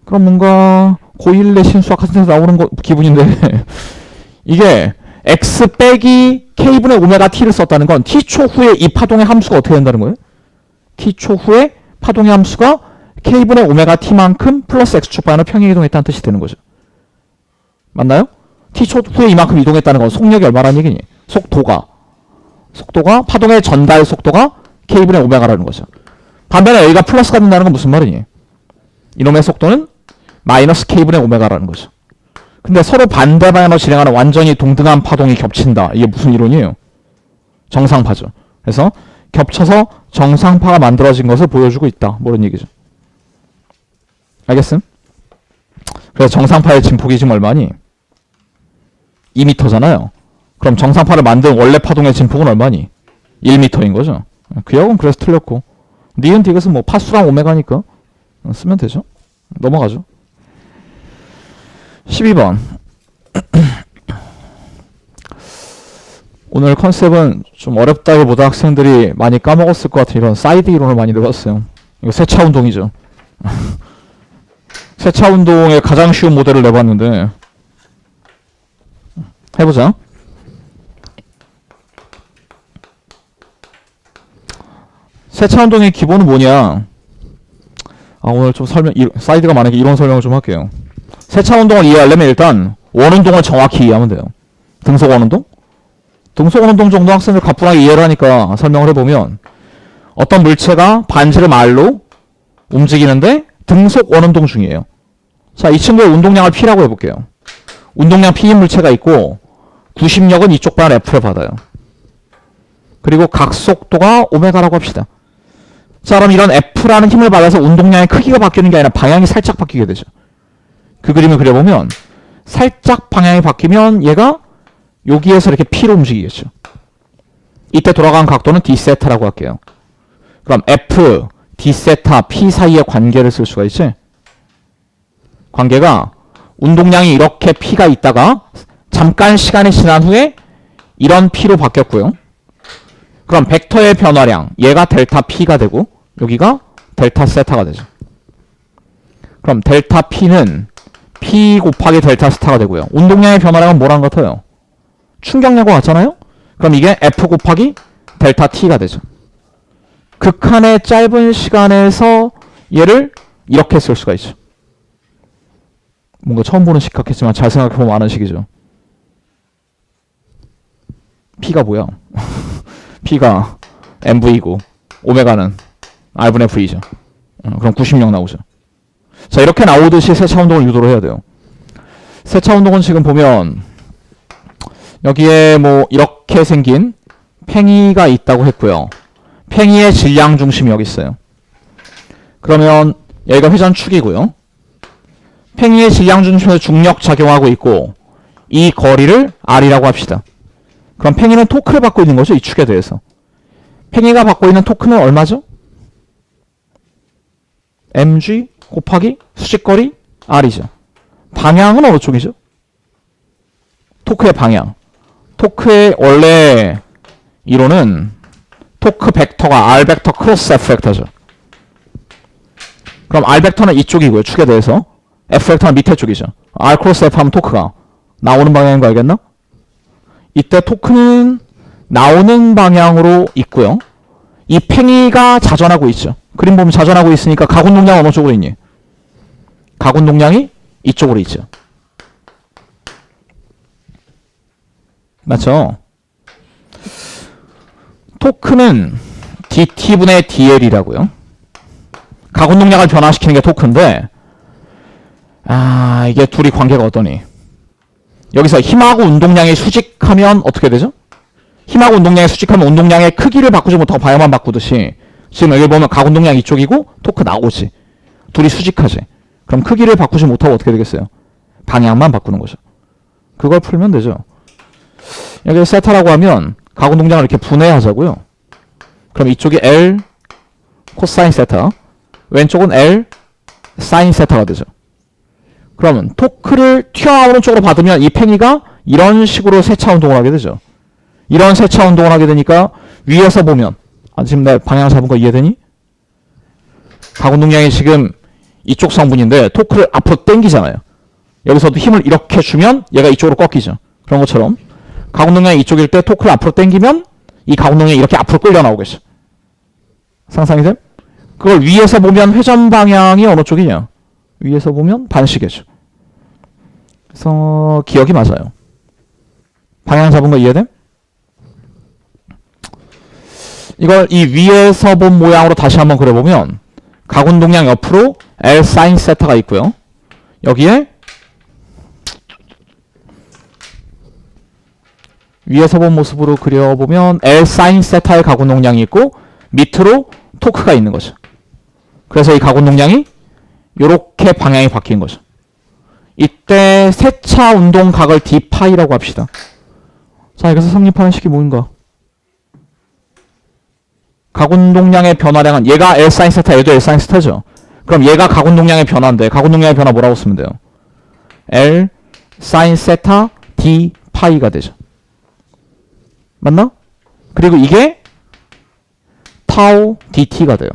그럼 뭔가 고1 내신 수학 같은 데서 나오는 거 기분인데 이게 x 빼기 k분의 오메가 t를 썼다는 건 t초 후에 이 파동의 함수가 어떻게 된다는 거예요? t초 후에 파동의 함수가 k분의 오메가 t만큼 플러스 x축 방향으로 평행 이동했다는 뜻이 되는 거죠. 맞나요? t초 후에 이만큼 이동했다는 건 속력이 얼마라는 얘기니? 속도가 파동의 전달 속도가 k분의 오메가라는 거죠. 반면에 여기가 플러스가 된다는 건 무슨 말이니? 이놈의 속도는 마이너스 k분의 오메가라는 거죠. 근데 서로 반대 방향으로 진행하는 완전히 동등한 파동이 겹친다. 이게 무슨 이론이에요? 정상파죠. 그래서 겹쳐서 정상파가 만들어진 것을 보여주고 있다. 뭐 이런 얘기죠. 알겠음? 그래서 정상파의 진폭이 지금 얼마니? 2m잖아요. 그럼 정상파를 만든 원래 파동의 진폭은 얼마니? 1m인 거죠. 그역은 그래서 틀렸고. 니은 디귿은 뭐 파수랑 오메가니까 쓰면 되죠. 넘어가죠. 12번. 오늘 컨셉은 좀 어렵다기보다 학생들이 많이 까먹었을 것 같은 이런 사이드 이론을 많이 넣었어요. 이거 세차 운동이죠. 세차 운동의 가장 쉬운 모델을 내봤는데 해보자. 세차 운동의 기본은 뭐냐? 오늘 좀 사이드가 많으니까 이런 설명을 좀 할게요. 세차 운동을 이해하려면 일단 원운동을 정확히 이해하면 돼요. 등속 원운동? 등속 원운동 정도 학생들 가뿐하게 이해를 하니까 설명을 해보면 어떤 물체가 반지름 R로 움직이는데 등속 원운동 중이에요. 자, 이 친구의 운동량을 P라고 해볼게요. 운동량 P인 물체가 있고 구심력은 이쪽 방향 F를 받아요. 그리고 각속도가 오메가라고 합시다. 자, 그럼 이런 F라는 힘을 받아서 운동량의 크기가 바뀌는 게 아니라 방향이 살짝 바뀌게 되죠. 그 그림을 그려보면 살짝 방향이 바뀌면 얘가 여기에서 이렇게 P로 움직이겠죠. 이때 돌아가는 각도는 D세타라고 할게요. 그럼 F, D세타, P 사이의 관계를 쓸 수가 있지. 관계가 운동량이 이렇게 P가 있다가 잠깐 시간이 지난 후에 이런 P로 바뀌었고요. 그럼 벡터의 변화량, 얘가 델타 P가 되고 여기가 델타 세타가 되죠. 그럼 델타 P는 P 곱하기 델타 세타가 되고요. 운동량의 변화량은 뭐랑 같아요? 충격량과 같잖아요? 그럼 이게 F 곱하기 델타 T가 되죠. 극한의 짧은 시간에서 얘를 이렇게 쓸 수가 있죠. 뭔가 처음 보는 식 같겠지만 잘 생각해보면 아는 식이죠. P가 뭐야? P가 MV고 오메가는 R분의 V죠. 그럼 90력 나오죠. 자, 이렇게 나오듯이 세차 운동을 유도를 해야 돼요. 세차 운동은 지금 보면 여기에 뭐 이렇게 생긴 팽이가 있다고 했고요. 팽이의 질량 중심이 여기 있어요. 그러면 여기가 회전축이고요. 팽이의 질량 중심에서 중력 작용하고 있고 이 거리를 R이라고 합시다. 그럼 팽이는 토크를 받고 있는 거죠. 이 축에 대해서. 팽이가 받고 있는 토크는 얼마죠? mg 곱하기 수직거리 R이죠. 방향은 어느 쪽이죠? 토크의 방향. 토크의 원래 이론은 토크 벡터가 R 벡터 크로스 F 벡터죠. 그럼 R 벡터는 이쪽이고요. 축에 대해서. F 벡터는 밑에 쪽이죠. R 크로스 F 하면 토크가 나오는 방향인 거 알겠나? 이때 토크는 나오는 방향으로 있고요. 이 팽이가 자전하고 있죠. 그림 보면 자전하고 있으니까 가운동량은 어느 쪽으로 있니? 가운동량이 이쪽으로 있죠. 맞죠? 토크는 dt분의 dl이라고요. 가운동량을 변화시키는 게 토크인데 이게 둘이 관계가 어떠니? 여기서 힘하고 운동량이 수직하면 어떻게 되죠? 힘하고 운동량이 수직하면 운동량의 크기를 바꾸지 못하고 방향만 바꾸듯이 지금 여기 보면 가운동량 이쪽이고 토크 나오지. 둘이 수직하지. 그럼 크기를 바꾸지 못하고 어떻게 되겠어요? 방향만 바꾸는 거죠. 그걸 풀면 되죠. 여기 세타라고 하면 가운동량을 이렇게 분해하자고요. 그럼 이쪽이 L 코사인 세타, 왼쪽은 L 사인 세타가 되죠. 그러면 토크를 튀어나오는 쪽으로 받으면 이 팽이가 이런 식으로 세차 운동을 하게 되죠. 이런 세차 운동을 하게 되니까 위에서 보면 지금 내 방향 잡은 거 이해되니? 가운동량이 지금 이쪽 성분인데 토크를 앞으로 당기잖아요. 여기서도 힘을 이렇게 주면 얘가 이쪽으로 꺾이죠. 그런 것처럼 가운동량이 이쪽일 때 토크를 앞으로 당기면 이 가운동량이 이렇게 앞으로 끌려 나오겠죠. 상상이 돼? 그걸 위에서 보면 회전 방향이 어느 쪽이냐? 위에서 보면 반시계죠. 그래서 기억이 맞아요. 방향 잡은 거 이해돼? 이걸 이 위에서 본 모양으로 다시 한번 그려보면 가운동량 옆으로 L 사인 세타가 있고요. 여기에 위에서 본 모습으로 그려보면 L 사인 세타의 가운동량이 있고 밑으로 토크가 있는 거죠. 그래서 이 가운동량이 이렇게 방향이 바뀐 거죠. 이때 세차 운동각을 d파이라고 합시다. 자, 여기서 성립하는 식이 뭔가? 각운동량의 변화량은 얘가 L사인 세타, 얘도 L사인 세타죠. 그럼 얘가 각운동량의 변화인데 각운동량의 변화 뭐라고 쓰면 돼요? L 사인 세타 d 파이가 되죠. 맞나? 그리고 이게 타우 dt가 돼요.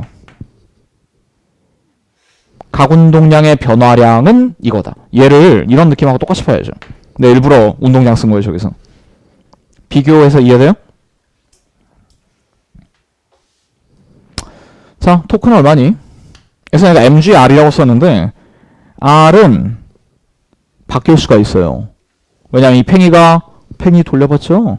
각운동량의 변화량은 이거다. 얘를 이런 느낌하고 똑같이 봐야죠. 근데 일부러 운동량 쓴 거예요, 저기서. 비교해서 이해돼요? 자, 토크는 얼마니? 그래서 내가 MGR이라고 썼는데 R은 바뀔 수가 있어요. 왜냐면 이 팽이 돌려봤죠?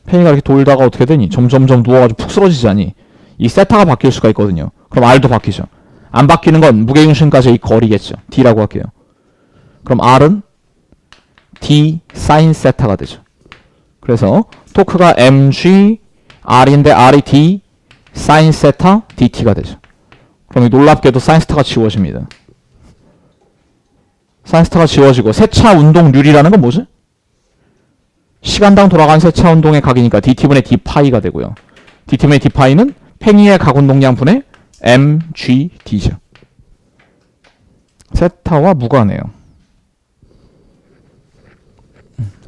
팽이가 이렇게 돌다가 어떻게 되니? 점점점 누워가지고 푹 쓰러지지 않니? 이 세타가 바뀔 수가 있거든요. 그럼 R도 바뀌죠. 안 바뀌는 건 무게중심까지의 이 거리겠죠. D라고 할게요. 그럼 R은 D 사인 세타가 되죠. 그래서 토크가 mg R인데 R이 D 사인 세타 dt가 되죠. 그럼 놀랍게도 사인 세타가 지워집니다. 사인 세타가 지워지고 세차 운동률이라는 건 뭐지? 시간당 돌아간 세차 운동의 각이니까 dt분의 d파이가 되고요. dt분의 d파이는 팽이의 각운동량분의 mgd죠. 세타와 무관해요.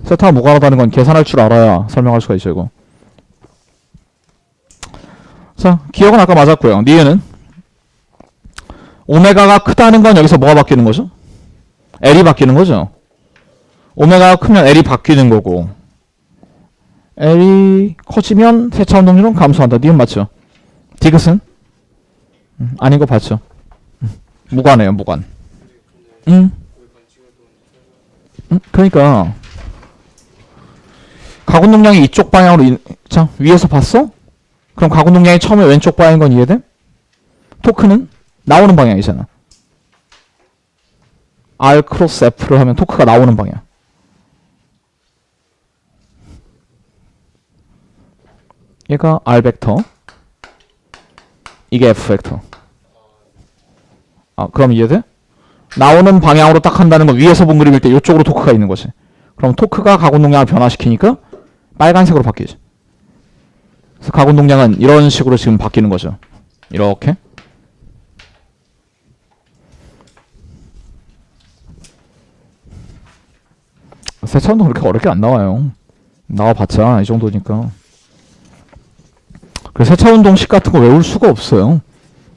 세타와 무관하다는 건 계산할 줄 알아야 설명할 수가 있죠, 이거. 자, 기억은 아까 맞았고요. 니은은 오메가가 크다는 건 여기서 뭐가 바뀌는 거죠? L이 바뀌는 거죠. 오메가가 크면 L이 바뀌는 거고 L이 커지면 세차 운동률은 감소한다. 니은 맞죠? 디귿은? 아닌 거 봤죠? 무관해요, 무관. 그러니까 각운동량이 이쪽 방향으로 자, 위에서 봤어? 그럼 각운동량이 처음에 왼쪽 방향인 건 이해돼? 토크는 나오는 방향이잖아. R 크로스 F를 하면 토크가 나오는 방향. 얘가 R 벡터, 이게 F 벡터. 아, 그럼 이해돼? 나오는 방향으로 딱 한다는 건 위에서 본 그림일 때 이쪽으로 토크가 있는 거지. 그럼 토크가 각운동량을 변화시키니까 빨간색으로 바뀌지. 그래서 각운동량은 이런 식으로 지금 바뀌는 거죠. 이렇게. 세차운동 그렇게 어렵게 안 나와요. 나와봤자 이 정도니까. 그래서 세차운동식 같은 거 외울 수가 없어요.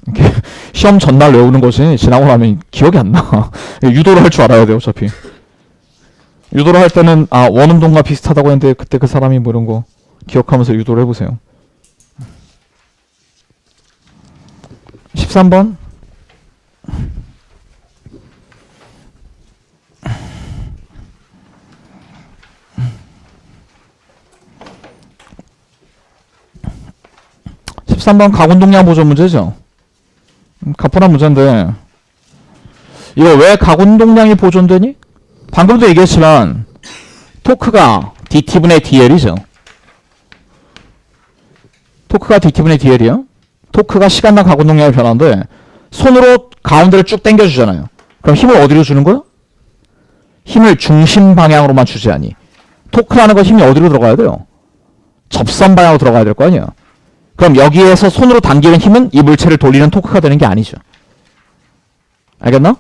이렇게 시험 전날 외우는 거지 지나고 나면 기억이 안 나. 유도를 할 줄 알아야 돼요, 어차피. 유도를 할 때는 아, 원운동과 비슷하다고 했는데 그때 그 사람이 뭐 이런 거 기억하면서 유도를 해보세요. 13번. 각운동량 보존 문제죠. 가뿐한 문제인데 이거 왜 각운동량이 보존되니? 방금도 얘기했지만 토크가 dt분의 dl이죠. 토크가 dt분의 dl이요. 토크가 시간당 각운동량의 변화인데 손으로 가운데를 쭉 당겨주잖아요. 그럼 힘을 어디로 주는 거야? 힘을 중심 방향으로만 주지 않니. 토크라는 거 힘이 어디로 들어가야 돼요? 접선 방향으로 들어가야 될 거 아니야. 그럼 여기에서 손으로 당기는 힘은 이 물체를 돌리는 토크가 되는 게 아니죠. 알겠나?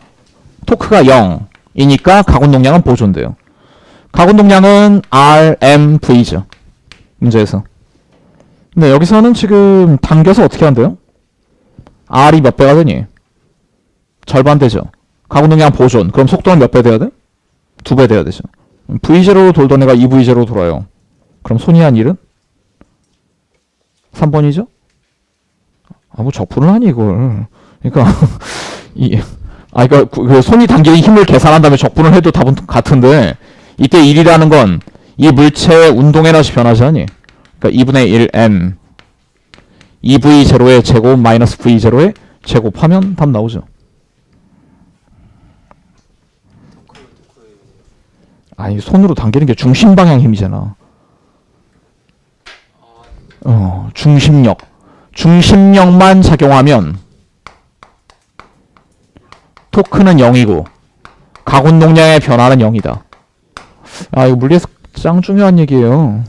토크가 0이니까 각운동량은 보존돼요. 각운동량은 RMV죠. 문제에서. 근데 여기서는 지금 당겨서 어떻게 한대요? R이 몇 배가 되니? 절반 되죠. 각운동량 보존. 그럼 속도는 몇 배 돼야 돼? 2배 돼야 되죠. V0로 돌던 애가 2V0로 돌아요. 그럼 손이 한 일은? 3번이죠? 아, 뭐 적분을 하니 이걸. 그러니까 그러니까 그 손이 당기는 힘을 계산한 다음에 적분을 해도 답은 같은데 이때 1이라는 건 이 물체의 운동 에너지 변화지 않니? 그러니까 2분의 1m 2v0의 제곱 마이너스 v0의 제곱하면 답 나오죠. 아니, 손으로 당기는 게 중심 방향 힘이잖아. 중심력만 작용하면 토크는 0이고 가군동량의 변화는 0이다. 아, 이거 물리에서 짱 중요한 얘기예요.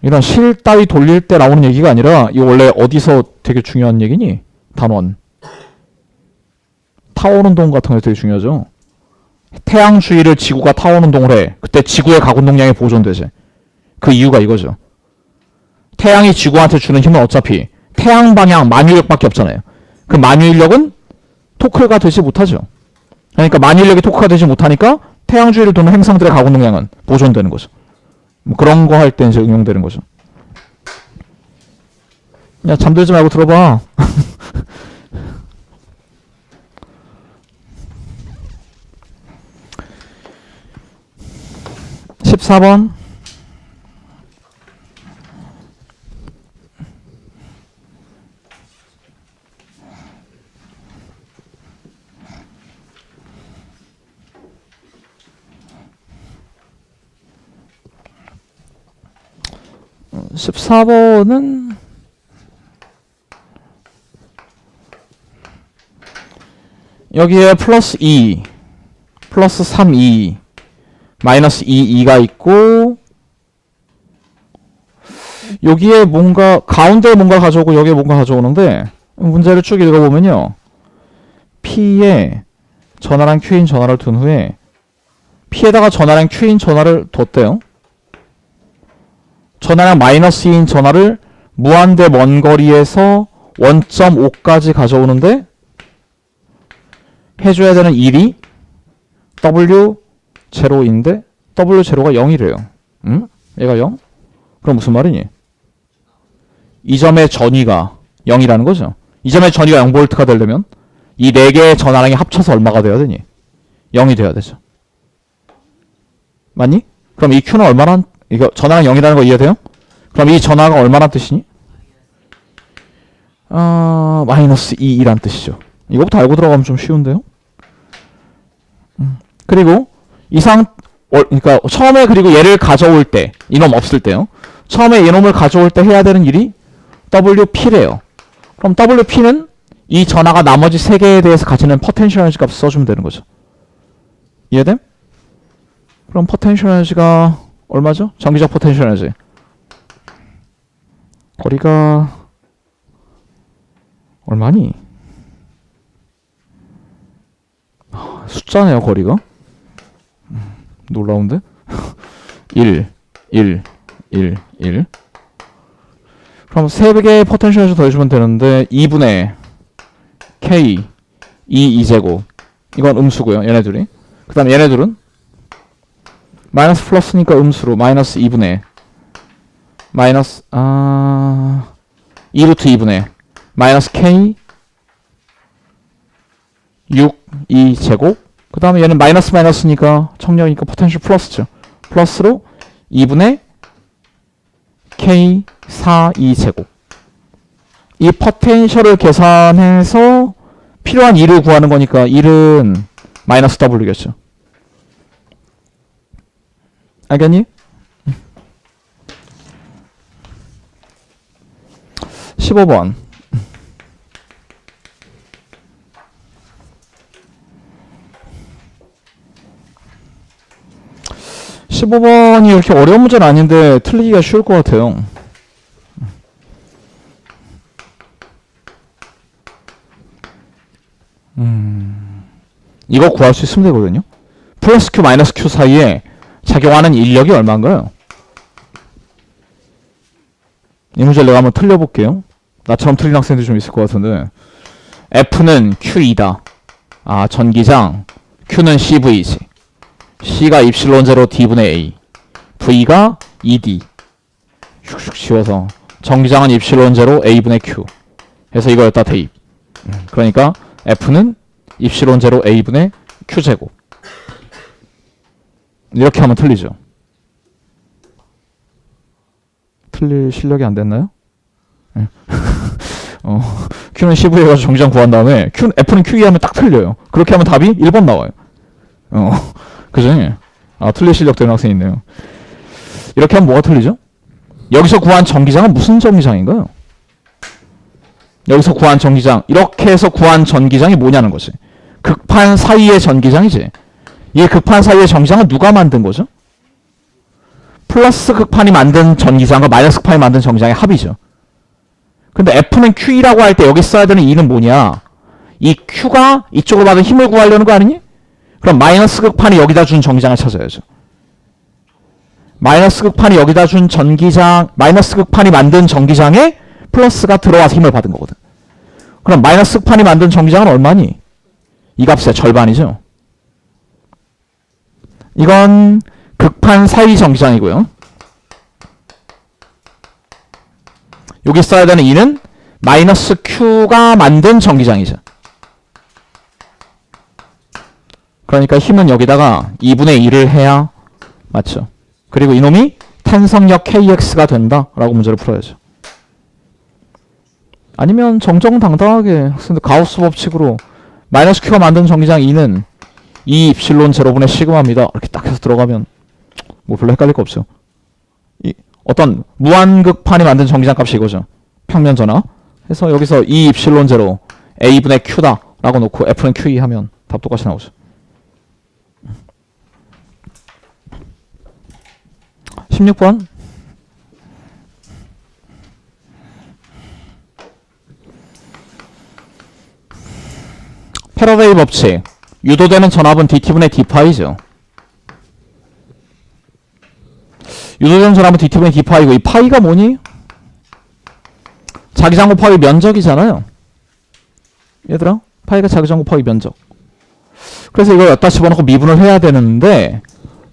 이런 실 따위 돌릴 때 나오는 얘기가 아니라 이거 원래 어디서 되게 중요한 얘기니? 단원. 타원 운동 같은 거 되게 중요하죠. 태양 주위를 지구가 타원 운동을 해. 그때 지구의 가군동량이 보존되지. 그 이유가 이거죠. 태양이 지구한테 주는 힘은 어차피 태양 방향 만유력밖에 없잖아요. 그 만유인력은 토크가 되지 못하죠. 그러니까 만유인력이 토크가 되지 못하니까 태양 주위를 도는 행성들의 가군동량은 보존되는 거죠. 뭐 그런 거 할 때 이제 응용되는 거죠. 야, 잠들지 말고 들어봐. 14번. (14번은) 여기에 플러스 2 플러스 3, 2 마이너스 2, 2가 있고 여기에 뭔가 가운데에 뭔가 가져오고 여기에 뭔가 가져오는데 문제를 쭉 읽어보면요. P에 전하랑 Q인 전하를 둔 후에 P에다가 전하랑 Q인 전하를 뒀대요. 전하랑 마이너스 2인 전하를 무한대 먼 거리에서 1.5까지 가져오는데 해줘야 되는 일이 W0인데 W0가 0이래요. 응? 얘가 0? 그럼 무슨 말이니? 이 점의 전위가 0이라는 거죠. 이 점의 전위가 0V가 되려면 이 4개의 전하랑이 합쳐서 얼마가 돼야 되니? 0이 돼야 되죠. 맞니? 그럼 이 Q는 얼마나 이거 전하랑 0이라는 거 이해돼요? 그럼 이 전하가 얼마나 뜻이니? 마이너스 2란 뜻이죠. 이거부터 알고 들어가면 좀 쉬운데요? 그리고 그러니까 처음에 그리고 얘를 가져올 때 이놈 없을 때요. 처음에 이놈을 가져올 때 해야 되는 일이 WP래요. 그럼 WP는 이 전하가 나머지 3개에 대해서 가지는 포텐셜 에너지 값을 써주면 되는 거죠. 이해됨? 그럼 포텐셜 에너지가 얼마죠? 전기적 포텐셜 에너지. 거리가 얼마니? 숫자네요, 거리가. 놀라운데? 1, 1, 1, 1. 그럼 3개의 포텐셜 에너지 더해주면 되는데 2분의 K 2제곱. 이건 음수고요, 얘네들이. 그 다음에 얘네들은 마이너스 플러스니까 음수로 마이너스 2분의 마이너스 2루트 2분의 마이너스 K 6 2제곱. 그 다음에 얘는 마이너스 마이너스니까 청력이니까 포텐셜 플러스죠. 플러스로 2분의 K 4 2제곱. 이 포텐셜을 계산해서 필요한 1을 구하는 거니까 1은 마이너스 W겠죠. 알겠니? 15번. 15번이 이렇게 어려운 문제는 아닌데 틀리기가 쉬울 것 같아요. 이거 구할 수 있으면 되거든요. 플러스 Q 마이너스 Q 사이에 작용하는 인력이 얼마인가요? 이 문제를 내가 한번 틀려볼게요. 나처럼 틀린 학생들이 좀 있을 것 같은데 F는 Q2다. 전기장 Q는 CV지. C가 입실론 제로 D분의 A, V가 ED. 슉슉 지워서 전기장은 입실론 제로 A분의 Q 해서 이거 여기다 대입. 그러니까 F는 입실론 제로 A분의 Q제곱. 이렇게 하면 틀리죠. 틀릴 실력이 안 됐나요? Q는 CV 해가지고 정기장 구한 다음에 F는 Q2 하면 딱 틀려요. 그렇게 하면 답이 1번 나와요. 그죠? 틀릴 실력 되는 학생이 있네요. 이렇게 하면 뭐가 틀리죠? 여기서 구한 전기장은 무슨 전기장인가요? 여기서 구한 전기장, 이렇게 해서 구한 전기장이 뭐냐는 거지. 극판 사이의 전기장이지. 이 극판 사이의 전기장은 누가 만든 거죠? 플러스 극판이 만든 전기장과 마이너스 극판이 만든 전기장의 합이죠. 근데 F는 Q라고 할 때 여기 써야 되는 E는 뭐냐? 이 Q가 이쪽으로 받은 힘을 구하려는 거 아니니? 그럼 마이너스 극판이 여기다 준 전기장을 찾아야죠. 마이너스 극판이 여기다 준 전기장, 마이너스 극판이 만든 전기장에 플러스가 들어와서 힘을 받은 거거든. 그럼 마이너스 극판이 만든 전기장은 얼마니? 이 값의 절반이죠. 이건 극판 사이 전기장이고요. 여기 써야 되는 E는 마이너스 Q가 만든 전기장이죠. 그러니까 힘은 여기다가 2분의 1을 해야 맞죠. 그리고 이놈이 탄성력 KX가 된다라고 문제를 풀어야죠. 아니면 정정당당하게 학생들 가우스 법칙으로 마이너스 Q가 만든 전기장 E는 2 입실론 제로분의 시그마입니다. 이렇게 딱 해서 들어가면 뭐 별로 헷갈릴 거 없죠. 이 어떤 무한극판이 만든 전기장 값이 이거죠. 평면 전화. 해서 여기서 2 입실론 제로 A분의 Q다 라고 놓고 F는 QE 하면 답 똑같이 나오죠. 16번. 패러데이 법칙. 유도되는 전압은 dt분의 d파이죠. 유도되는 전압은 dt분의 d파이고 이 파이가 뭐니? 자기장 곱하기 면적이잖아요. 얘들아, 파이가 자기장 곱하기 면적. 그래서 이걸 여기다 집어넣고 미분을 해야 되는데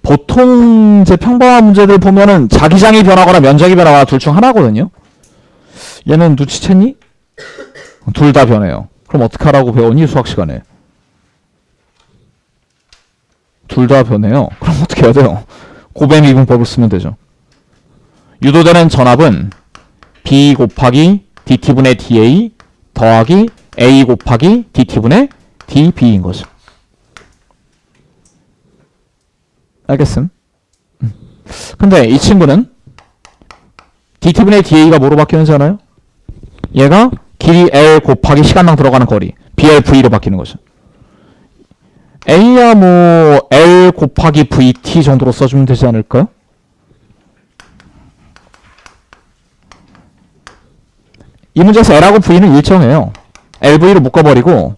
보통 이제 평범한 문제들 보면은 자기장이 변하거나 면적이 변하거나 둘 중 하나거든요. 얘는 눈치챘니? 둘 다 변해요. 그럼 어떻게 하라고 배웠니? 수학 시간에. 둘 다 변해요. 그럼 어떻게 해야 돼요? 고배 미분법을 쓰면 되죠. 유도되는 전압은 B 곱하기 dt분의 dA 더하기 A 곱하기 dt분의 dB인 거죠. 알겠음? 근데 이 친구는 dt분의 da가 뭐로 바뀌는잖아요? 얘가 길이 L 곱하기 시간당 들어가는 거리 BLV로 바뀌는 거죠. A야 뭐 L 곱하기 VT 정도로 써주면 되지 않을까요? 이 문제에서 L하고 V는 일정해요. LV로 묶어버리고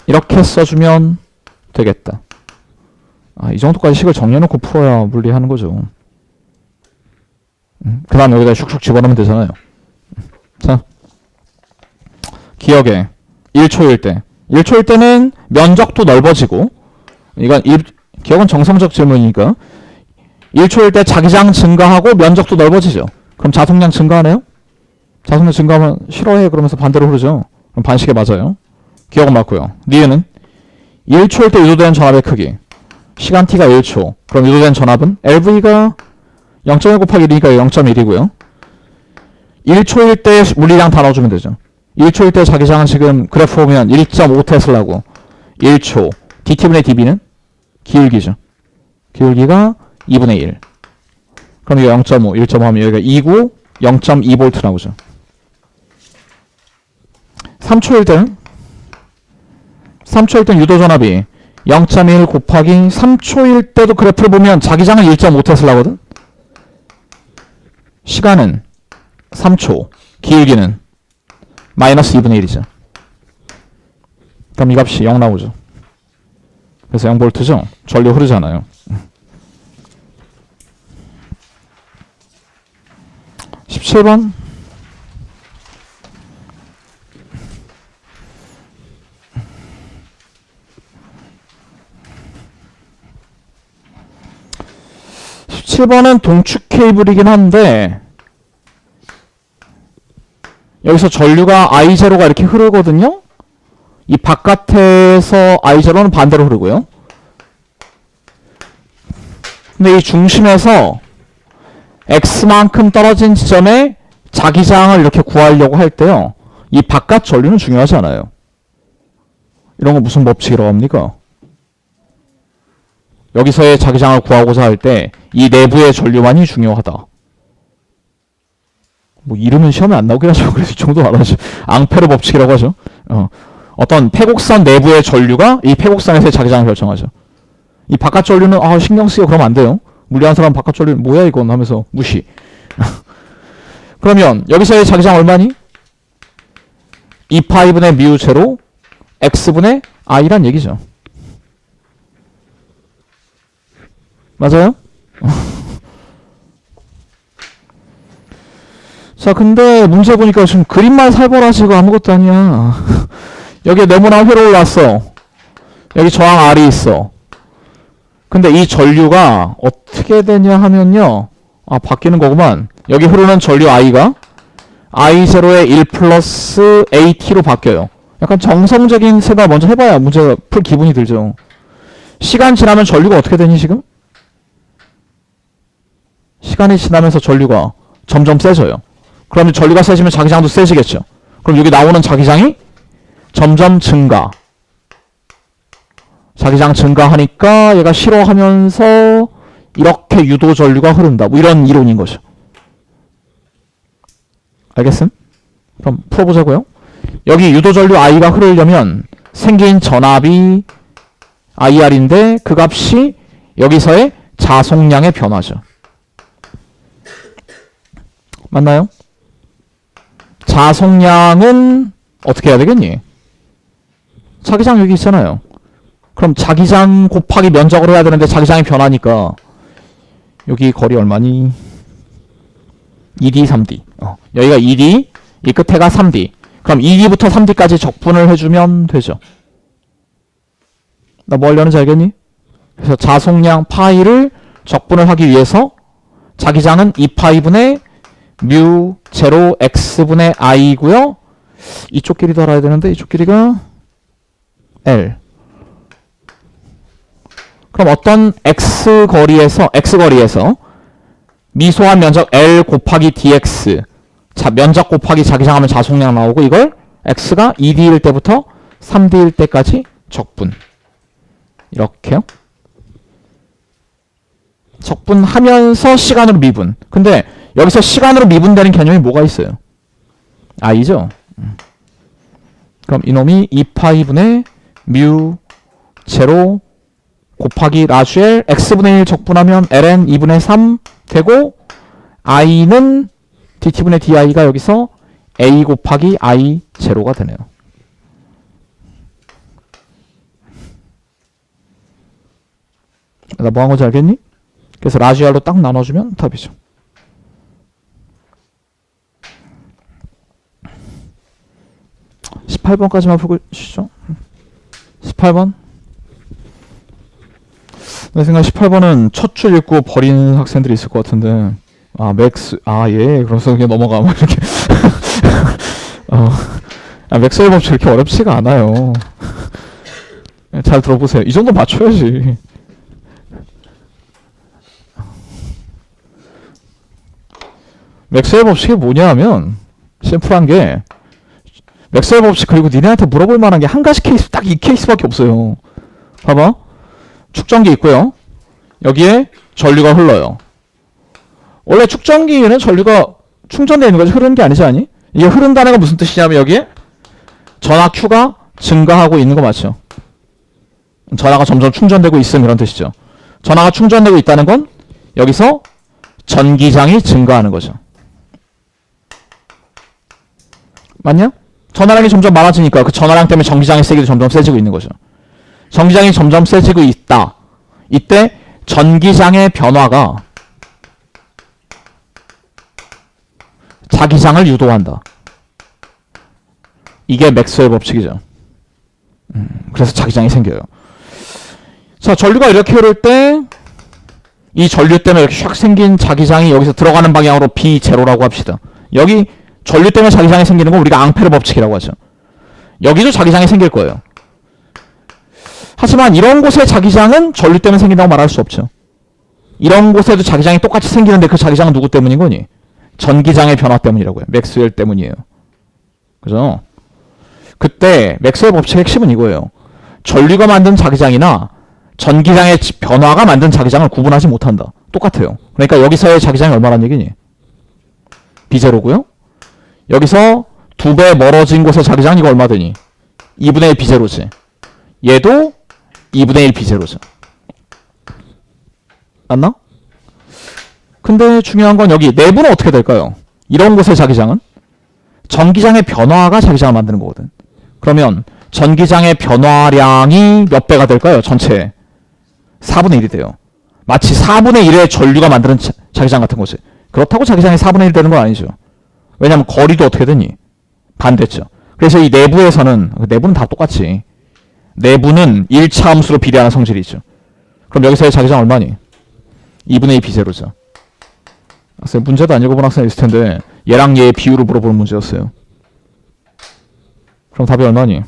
이렇게 써주면 되겠다. 이 정도까지 식을 정리해놓고 풀어야 물리하는 거죠. 그 다음 여기다 슉슉 집어넣으면 되잖아요. 자, 기억에 1초일 때 1초일 때는 면적도 넓어지고 이건 기억은 정성적 질문이니까 1초일 때 자기장 증가하고 면적도 넓어지죠. 그럼 자속량 증가하네요? 자속량 증가하면 싫어해 그러면서 반대로 흐르죠. 그럼 반식에 맞아요. 기억은 맞고요. 니은은 1초일 때 유도되는 전압의 크기 시간 t가 1초 그럼 유도되는 전압은 LV가 0.1 곱하기 1이니까 0.1이고요 1초일 때 물리량 다 넣어주면 되죠. 1초일 때 자기장은 지금 그래프 보면 1.5 테슬라고 1초 dt분의 dB는 기울기죠. 기울기가 2분의 1 그럼 이거 0.5 1.5 하면 여기가 2고 0.2V 나오죠. 3초일 때는 유도전압이 0.1 곱하기 3초일 때도 그래프를 보면 자기장은 1.5 테슬라거든. 시간은 3초, 기울기는 마이너스 2분의 1이죠. 그럼 이 값이 0 나오죠. 그래서 0V죠. 전류 흐르잖아요. 17번. 은 동축 케이블이긴 한데 여기서 전류가 I0가 이렇게 흐르거든요. 이 바깥에서 I0는 반대로 흐르고요. 근데 이 중심에서 X만큼 떨어진 지점에 자기장을 이렇게 구하려고 할 때요. 이 바깥 전류는 중요하지 않아요. 이런 거 무슨 법칙이라고 합니까? 여기서의 자기장을 구하고자 할 때 이 내부의 전류만이 중요하다. 뭐 이름은 시험에 안 나오긴 하죠. 그래서 이 정도 알아야죠. 앙페르 법칙이라고 하죠. 어떤 패곡선 내부의 전류가 이 패곡선에서의 자기장을 결정하죠. 이 바깥 전류는 신경 쓰여 그러면 안 돼요. 물리한 사람 바깥 전류는 뭐야 이건 하면서 무시. 그러면 여기서의 자기장 얼마니? 2파이분의 뮤 제로 x분의 i란 얘기죠. 맞아요? 자, 근데 문제 보니까 지금 그림만 살벌하시고 아무것도 아니야. 여기에 네모난 회로 올랐어. 여기 저항 R이 있어. 근데 이 전류가 어떻게 되냐 하면요. 바뀌는 거구만. 여기 흐르는 전류 I가 I0의 1 플러스 AT로 바뀌어요. 약간 정성적인 생각 먼저 해봐야 문제가 풀 기분이 들죠. 시간 지나면 전류가 어떻게 되니 지금? 시간이 지나면서 전류가 점점 세져요. 그러면 전류가 세지면 자기장도 세지겠죠. 그럼 여기 나오는 자기장이 점점 증가. 자기장 증가하니까 얘가 싫어하면서 이렇게 유도 전류가 흐른다. 뭐 이런 이론인 거죠. 알겠음? 그럼 풀어보자고요. 여기 유도 전류 I가 흐르려면 생긴 전압이 IR인데 그 값이 여기서의 자송량의 변화죠. 맞나요? 자송량은 어떻게 해야 되겠니? 자기장 여기 있잖아요. 그럼 자기장 곱하기 면적으로 해야 되는데 자기장이 변하니까 여기 거리 얼마니? 2D, 3D. 여기가 2D, 이 끝에가 3D. 그럼 2D부터 3D까지 적분을 해주면 되죠. 나 뭐 하려는지 알겠니? 그래서 자송량 파이를 적분을 하기 위해서 자기장은 2파이분의 뮤 제로 x분의 i고요. 이쪽 길이도 알아야 되는데 이쪽 길이가 L. 그럼 어떤 x거리에서 미소한 면적 L 곱하기 dx 면적 곱하기 자기장하면 자송량 나오고 이걸 x가 2d일 때부터 3d일 때까지 적분. 이렇게요. 적분하면서 시간으로 미분. 근데 여기서 시간으로 미분되는 개념이 뭐가 있어요? i죠. 그럼 이놈이 2파이분의 뮤 제로 곱하기 라주엘 x분의 1 적분하면 ln 2분의 3 되고 i는 dt분의 di가 여기서 a 곱하기 i 제로가 되네요. 나 뭐 한 건지 알겠니? 그래서 라주엘로 딱 나눠주면 답이죠. (18번) 18번까지만 풀고 주시죠. 18번. 내 생각 18번은 첫 줄 읽고 버리는 학생들이 있을 것 같은데. 예. 그래서 그냥 넘어가. 뭐 이렇게. 맥스웰 법칙 그렇게 어렵지가 않아요. 잘 들어보세요. 이 정도 맞춰야지. 맥스웰 법칙이 뭐냐 하면, 심플한 게, 맥스웰 법칙 그리고 니네한테 물어볼 만한 게 한 가지 케이스, 딱 이 케이스밖에 없어요. 봐봐. 축전기 있고요. 여기에 전류가 흘러요. 원래 축전기에는 전류가 충전되어 있는 거지 흐르는 게 아니지 않니? 이게 흐른다는 건 무슨 뜻이냐면 여기에 전하 Q가 증가하고 있는 거 맞죠? 전하가 점점 충전되고 있음 이런 뜻이죠. 전하가 충전되고 있다는 건 여기서 전기장이 증가하는 거죠. 맞냐? 전하량이 점점 많아지니까 그 전하량 때문에 전기장의 세기도 점점 세지고 있는 거죠. 전기장이 점점 세지고 있다. 이때 전기장의 변화가 자기장을 유도한다. 이게 맥스웰 법칙이죠. 그래서 자기장이 생겨요. 자, 전류가 이렇게 흐를 때 이 전류 때문에 이렇게 샥 생긴 자기장이 여기서 들어가는 방향으로 B0라고 합시다. 여기 전류 때문에 자기장이 생기는 건 우리가 앙페르 법칙이라고 하죠. 여기도 자기장이 생길 거예요. 하지만 이런 곳의 자기장은 전류 때문에 생긴다고 말할 수 없죠. 이런 곳에도 자기장이 똑같이 생기는데 그 자기장은 누구 때문인 거니? 전기장의 변화 때문이라고요. 맥스웰 때문이에요. 그죠? 그때 맥스웰 법칙의 핵심은 이거예요. 전류가 만든 자기장이나 전기장의 변화가 만든 자기장을 구분하지 못한다. 똑같아요. 그러니까 여기서의 자기장이 얼마란 얘기니? B0고요. 여기서 2배 멀어진 곳의 자기장 이거 얼마 되니? 2분의 1 비제로지. 얘도 2분의 1 비제로죠. 맞나? 근데 중요한 건 여기 내부는 어떻게 될까요? 이런 곳의 자기장은 전기장의 변화가 자기장을 만드는 거거든. 그러면 전기장의 변화량이 몇 배가 될까요? 전체 4분의 1이 돼요. 마치 4분의 1의 전류가 만드는 자기장 같은 거지. 그렇다고 자기장이 4분의 1 되는 건 아니죠. 왜냐면 거리도 어떻게 되니? 반대죠. 그래서 이 내부에서는, 내부는 다 똑같지. 내부는 1차 함수로 비례하는 성질이 있죠. 그럼 여기서의 자기장 얼마니? 2분의 2 비제로죠. 학생 문제도 안 읽어본 학생이 있을 텐데 얘랑 얘의 비율을 물어보는 문제였어요. 그럼 답이 얼마니?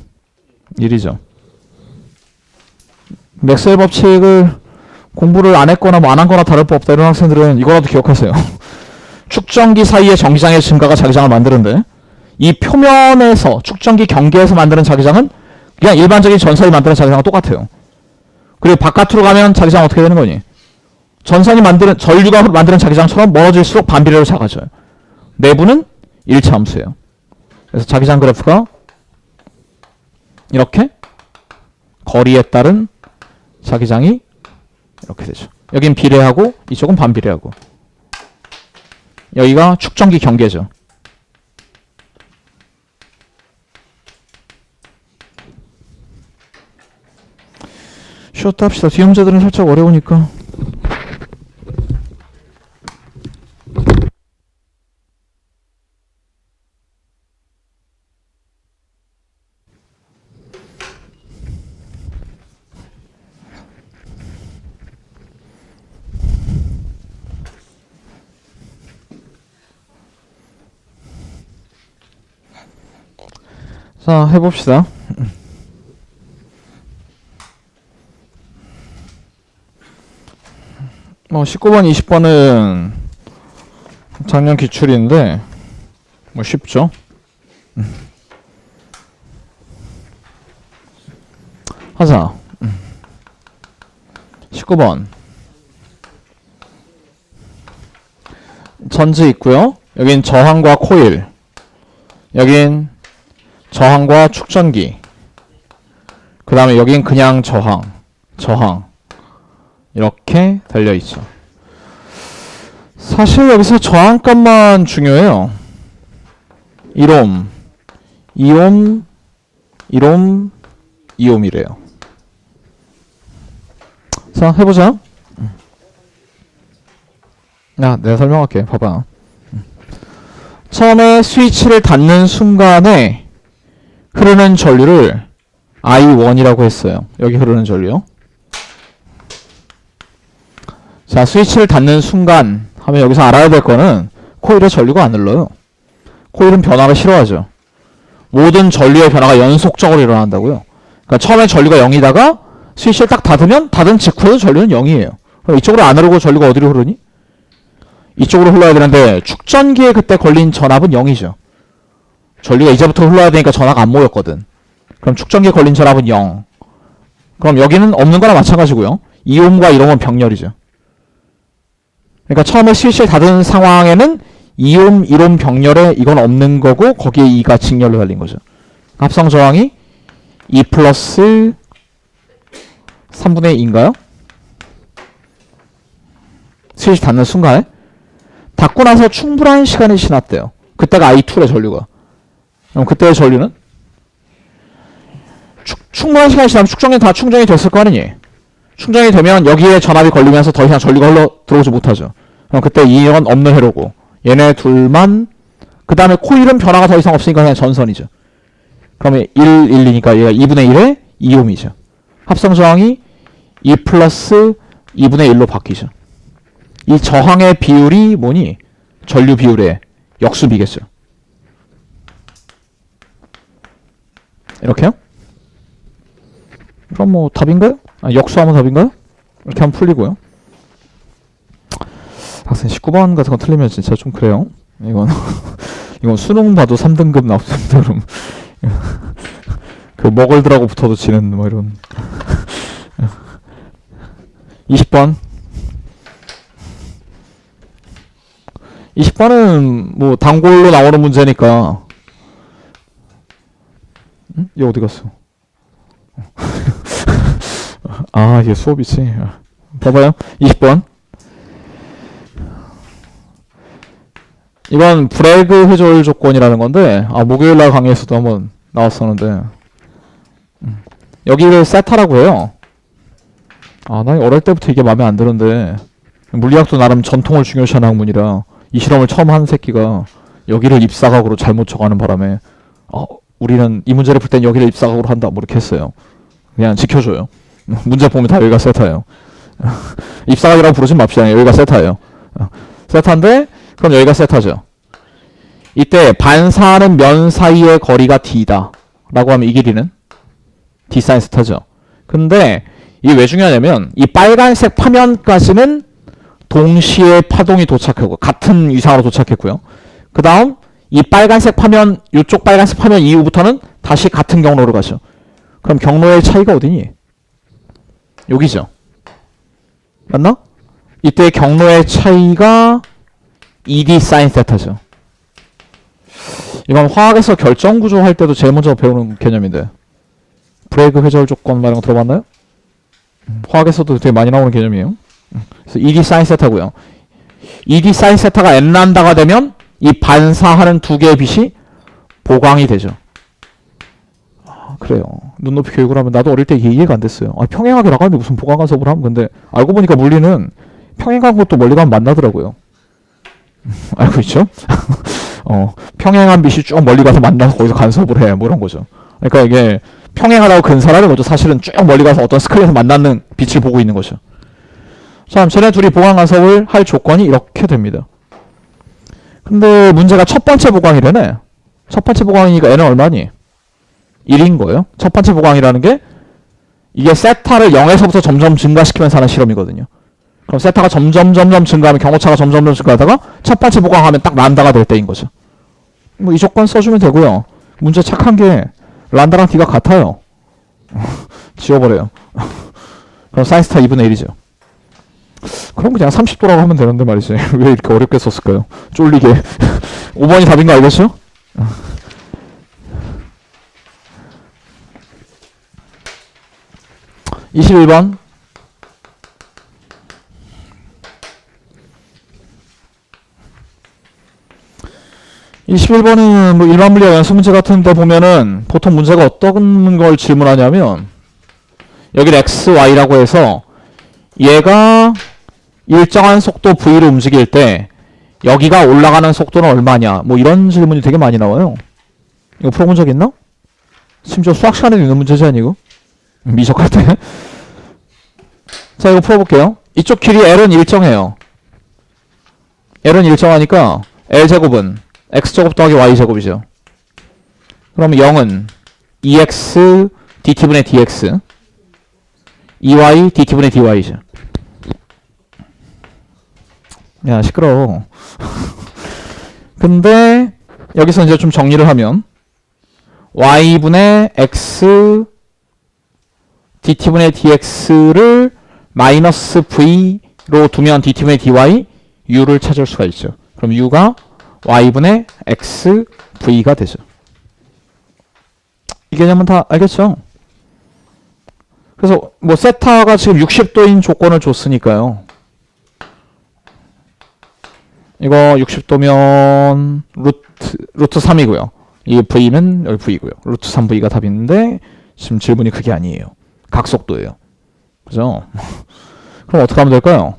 1이죠. 맥스웰 법칙을 공부를 안 했거나 뭐 안 한 거나 다를 바 없다 이런 학생들은 이거라도 기억하세요. 축전기 사이의 전기장의 증가가 자기장을 만드는데 이 표면에서 축전기 경계에서 만드는 자기장은 그냥 일반적인 전선이 만드는 자기장과 똑같아요. 그리고 바깥으로 가면 자기장은 어떻게 되는 거니? 전선이 만드는, 전류가 만드는 자기장처럼 멀어질수록 반비례로 작아져요. 내부는 1차 함수예요. 그래서 자기장 그래프가 이렇게 거리에 따른 자기장이 이렇게 되죠. 여긴 비례하고 이쪽은 반비례하고. 여기가 축전기 경계죠. 쉬었다 합시다. 뒤에 문제들은 살짝 어려우니까. 자, 해봅시다. 뭐 19번, 20번은 작년 기출인데 뭐 쉽죠. 하자. 19번 전지 있고요. 여긴 저항과 코일, 여긴 저항과 축전기, 그 다음에 여긴 그냥 저항 이렇게 달려있죠. 사실 여기서 저항값만 중요해요. 1옴, 2옴, 1옴, 2옴이래요. 자, 해보자. 내가 설명할게. 봐봐. 처음에 스위치를 닫는 순간에 흐르는 전류를 I1이라고 했어요. 여기 흐르는 전류요. 자, 스위치를 닫는 순간 하면 여기서 알아야 될 거는 코일의 전류가 안 흘러요. 코일은 변화를 싫어하죠. 모든 전류의 변화가 연속적으로 일어난다고요. 그러니까 처음에 전류가 0이다가 스위치를 딱 닫으면 닫은 직후에도 전류는 0이에요. 그럼 이쪽으로 안 흐르고 전류가 어디로 흐르니? 이쪽으로 흘러야 되는데 축전기에 그때 걸린 전압은 0이죠. 전류가 이제부터 흘러야 되니까 전화가 안 모였거든. 그럼 축전기에 걸린 전압은 0. 그럼 여기는 없는 거나 마찬가지고요. 2옴과 1옴은 병렬이죠. 그러니까 처음에 스위치를 닫은 상황에는 2옴, 1옴 병렬에 이건 없는 거고 거기에 2가 직렬로 달린 거죠. 합성 저항이 2 플러스 3분의 2인가요? 스위치 닫는 순간에 닫고 나서 충분한 시간이 지났대요. 그때가 I2래 전류가. 그럼 그때의 전류는? 충분한 시간이 지나면 축전기 다 충전이 됐을 거 아니니? 충전이 되면 여기에 전압이 걸리면서 더 이상 전류가 흘러 들어오지 못하죠. 그럼 그때 이건 없는 회로고 얘네 둘만, 그 다음에 코일은 변화가 더 이상 없으니까 그냥 전선이죠. 그러면 1, 1이니까 얘가 2분의 1에 2옴이죠. 합성 저항이 2 플러스 2분의 1로 바뀌죠. 이 저항의 비율이 뭐니? 전류 비율의 역수비겠죠. 이렇게요? 그럼 뭐 답인가요? 역수하면 답인가요? 이렇게 하면 풀리고요. 학생 19번 같은 거 틀리면 진짜 좀 그래요. 이건 수능 봐도 3등급 나왔습니다. 그럼 그 먹을들하고 붙어도 지는 뭐 이런. 20번 20번은 뭐 단골로 나오는 문제니까. 응? 얘 어디 갔어? 아, 이게 수업이지. 봐봐요. 20번. 이건 브래그 회절 조건이라는 건데, 목요일날 강의에서도 한번 나왔었는데, 여기를 세타라고 해요. 나 어릴 때부터 이게 마음에 안 드는데, 물리학도 나름 전통을 중요시하는 학문이라, 이 실험을 처음 한 새끼가 여기를 입사각으로 잘못 적어가는 바람에, 우리는 이 문제를 풀 땐 여기를 입사각으로 한다, 뭐 이렇게 했어요. 그냥 지켜줘요. 문제 보면 다 여기가 세타예요. 입사각이라고 부르진 맙시다. 여기가 세타예요. 세타인데, 그럼 여기가 세타죠. 이때 반사하는 면 사이의 거리가 d다 라고 하면 이 길이는 d 사인 세타죠. 근데 이게 왜 중요하냐면 이 빨간색 파면까지는 동시에 파동이 도착하고 같은 위상으로 도착했고요. 그 다음 이 빨간색 파면, 이쪽 빨간색 파면 이후부터는 다시 같은 경로로 가죠. 그럼 경로의 차이가 어디니? 여기죠. 맞나? 이때 경로의 차이가 ED 사인 세타죠. 이건 화학에서 결정구조 할 때도 제일 먼저 배우는 개념인데, 브래그 회절 조건 말이라는 거 들어봤나요? 화학에서도 되게 많이 나오는 개념이에요. 그래서 ED 사인 세타고요. ED 사인 세타가 n 란다가 되면 이 반사하는 두 개의 빛이 보강이 되죠. 그래요. 눈높이 교육을 하면 나도 어릴 때 이게 이해가 안 됐어요. 평행하게 나가는데 무슨 보강 간섭을 하면. 근데 알고 보니까 물리는 평행한 것도 멀리 가면 만나더라고요. 알고 있죠? 평행한 빛이 쭉 멀리 가서 만나서 거기서 간섭을 해. 뭐 이런 거죠. 그러니까 이게 평행하다고 근사라는 거죠. 사실은 쭉 멀리 가서 어떤 스크린에서 만나는 빛을 보고 있는 거죠. 자, 쟤네 둘이 보강 간섭을 할 조건이 이렇게 됩니다. 근데 문제가 첫 번째 보강이래네. 첫 번째 보강이니까 얘는 얼마니? 1인 거예요. 첫 번째 보강이라는 게 이게 세타를 0에서부터 점점 증가시키면서 하는 실험이거든요. 그럼 세타가 점점 증가하면 경호차가 점점 증가하다가 첫 번째 보강하면 딱 란다가 될 때인 거죠. 뭐 이 조건 써주면 되고요. 문제 착한 게 란다랑 D가 같아요. 지워버려요. 그럼 사인 스타 2분의 1이죠. 그럼 그냥 30도라고 하면 되는데 말이지. 왜 이렇게 어렵게 썼을까요? 쫄리게. 5번이 답인 거 알겠죠? 21번. 이 11번은 뭐 일반 물리학 연습 문제 같은 데 보면은 보통 문제가 어떤 걸 질문하냐면 여기를 x, y라고 해서 얘가 일정한 속도 v로 움직일 때 여기가 올라가는 속도는 얼마냐 뭐 이런 질문이 되게 많이 나와요. 이거 풀어본 적 있나? 심지어 수학 시간에도 있는 문제지 아니고? 미적할 때. 자, 이거 풀어볼게요. 이쪽 길이 L은 일정해요. L은 일정하니까 L제곱은 X제곱 더하기 Y제곱이죠. 그럼 0은 2X dt분의 dx 2Y dt분의 dy죠. 야, 시끄러워. 근데 여기서 이제 좀 정리를 하면 Y분의 X dt분의 dx를 마이너스 V로 두면 dt분의 dy U를 찾을 수가 있죠. 그럼 U가 Y분의 X V가 되죠. 이 개념은 다 알겠죠? 그래서 뭐 세타가 지금 60도인 조건을 줬으니까요. 이거 60도면 루트 3이고요. 이 V는 여기 V고요. 루트 3V가 답인데 지금 질문이 그게 아니에요. 각속도예요. 그죠? 그럼 어떻게 하면 될까요?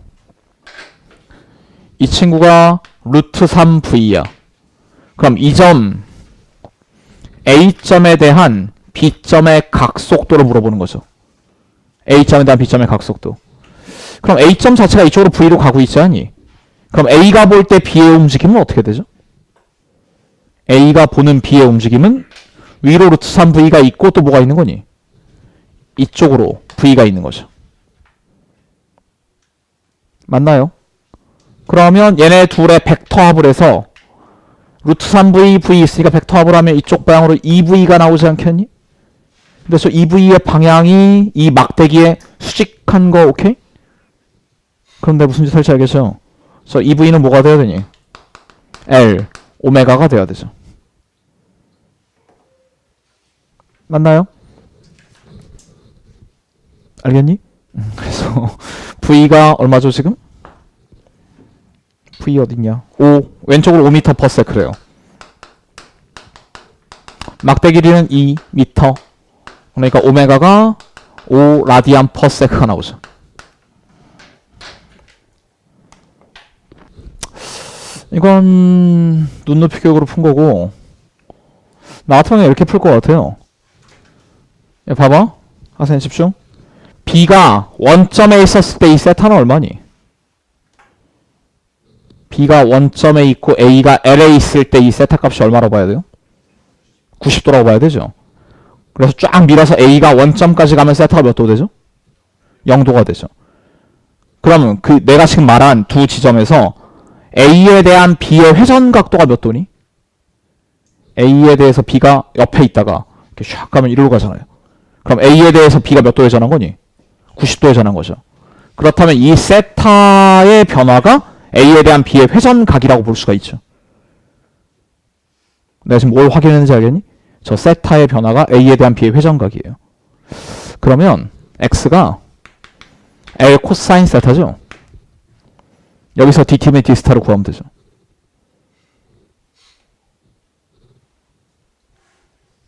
이 친구가 루트 3V야. 그럼 이 점 A점에 대한 B점의 각속도를 물어보는 거죠. A점에 대한 B점의 각속도. 그럼 A점 자체가 이쪽으로 V로 가고 있지 않니? 그럼 A가 볼 때 B의 움직임은 어떻게 되죠? A가 보는 B의 움직임은 위로 루트 3V가 있고 또 뭐가 있는 거니? 이쪽으로 V가 있는 거죠. 맞나요? 그러면 얘네 둘의 벡터 합을 해서 루트 3V, V 있으니까 벡터 합을 하면 이쪽 방향으로 2V가 나오지 않겠니? 근데 저 2V의 방향이 이 막대기에 수직한 거 오케이? 그런데 무슨 짓 할지 알겠죠? 그래서 2V는 뭐가 돼야 되니? L 오메가가 돼야 되죠. 맞나요? 알겠니? 그래서 V가 얼마죠 지금? V 어딨냐? 5 왼쪽으로 5m/s래요. 막대 길이는 2m. 그러니까 오메가가 5 라디안/s가 나오죠. 이건 눈높이 교육으로 푼 거고 나 같으면 이렇게 풀 것 같아요. 야, 봐봐. 하세요 집중. B가 원점에 있었을 때 이 세타는 얼마니? B가 원점에 있고 A가 L에 있을 때 이 세타 값이 얼마라고 봐야 돼요? 90도라고 봐야 되죠. 그래서 쫙 밀어서 A가 원점까지 가면 세타가 몇 도 되죠? 0도가 되죠. 그러면 그 내가 지금 말한 두 지점에서 A에 대한 B의 회전 각도가 몇 도니? A에 대해서 B가 옆에 있다가 이렇게 샥 가면 이리로 가잖아요. 그럼 A에 대해서 B가 몇 도에 전한 거니? 90도에 전한 거죠. 그렇다면 이 세타의 변화가 A에 대한 B의 회전각이라고 볼 수가 있죠. 내가 지금 뭘 확인했는지 알겠니? 저 세타의 변화가 A에 대한 B의 회전각이에요. 그러면 X가 L 코사인 세타죠? 여기서 D팀의 D스타를 구하면 되죠.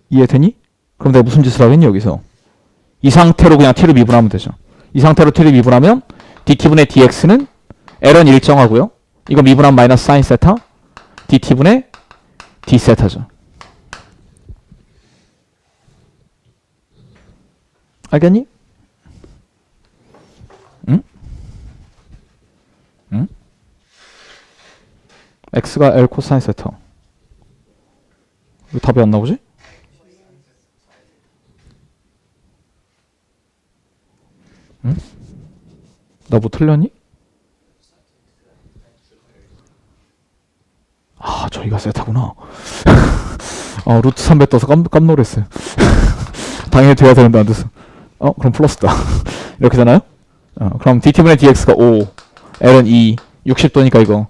이해되니? 그럼 내가 무슨 짓을 하겠니 여기서? 이 상태로 그냥 T를 미분하면 되죠. 이 상태로 T를 미분하면 DT분의 DX는 L은 일정하고요. 이거 미분하면 마이너스 사인 세타 DT분의 D 세타죠. 알겠니? 응? 응? X가 L 코사인 세타. 왜 답이 안 나오지? 응? 나 뭐 틀렸니? 아, 저희가 세타구나. 루트 300 떠서 깜놀했어요. 당연히 돼야 되는데 안 돼서. 그럼 플러스다. 이렇게 되나요? 그럼 dt분의 dx가 5, l은 2, 60도니까 이거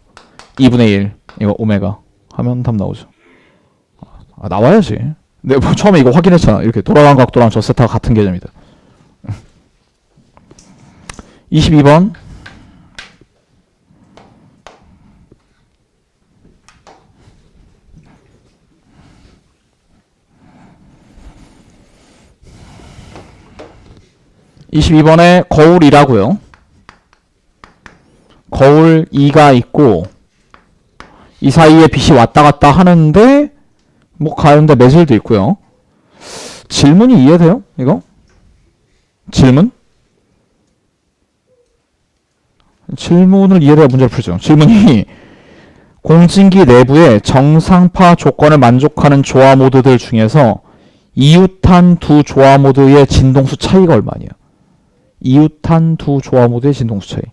2분의 1, 이거 오메가 하면 답 나오죠. 나와야지. 근데 뭐 처음에 이거 확인했잖아. 이렇게 돌아간 각도랑 저 세타가 같은 개념이다. 22번. (22번에) 거울이라고요. 거울 2가 있고 이 사이에 빛이 왔다 갔다 하는데 뭐 가운데 매질도 있고요. 질문이 이해돼요? 이거? 질문? 질문을 이해해야 문제를 풀죠. 질문이 공진기 내부의 정상파 조건을 만족하는 조화 모드들 중에서 이웃한 두 조화 모드의 진동수 차이가 얼마냐? 이웃한 두 조화 모드의 진동수 차이.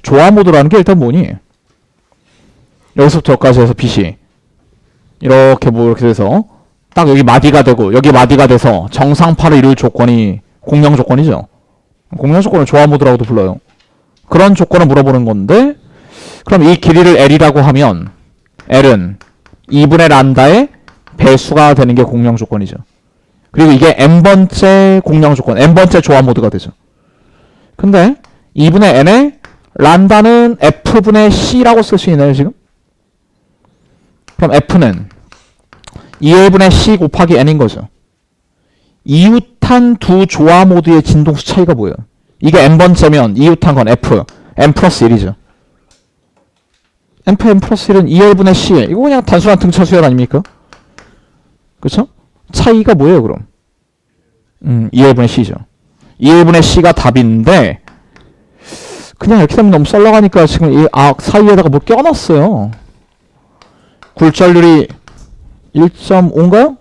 조화 모드라는 게 일단 뭐니? 여기서부터 여기까지 해서 빛이 이렇게 뭐 이렇게 돼서 딱 여기 마디가 되고 여기 마디가 돼서 정상파를 이룰 조건이 공량 조건이죠. 공량 조건을 조화 모드라고도 불러요. 그런 조건을 물어보는 건데 그럼 이 길이를 L이라고 하면 L은 2분의 란다의 배수가 되는 게 공량 조건이죠. 그리고 이게 n번째 공량 조건, n번째 조화 모드가 되죠. 근데 2분의 n에 란다는 f분의 c라고 쓸 수 있나요 지금? 그럼 f는 2분의 c 곱하기 n인 거죠. 이웃한 두 조화 모드의 진동수 차이가 뭐예요? 이게 n번째면 이웃한 건 f, n 플러스 1이죠. n 플러스 1은 2분의 c. 이거 그냥 단순한 등차 수열 아닙니까? 그쵸? 차이가 뭐예요 그럼? 2분의 c죠. 2분의 c가 답인데 그냥 이렇게 되면 너무 썰렁하니까 지금 이 사이에다가 뭐 껴놨어요. 굴절률이 1.5인가요?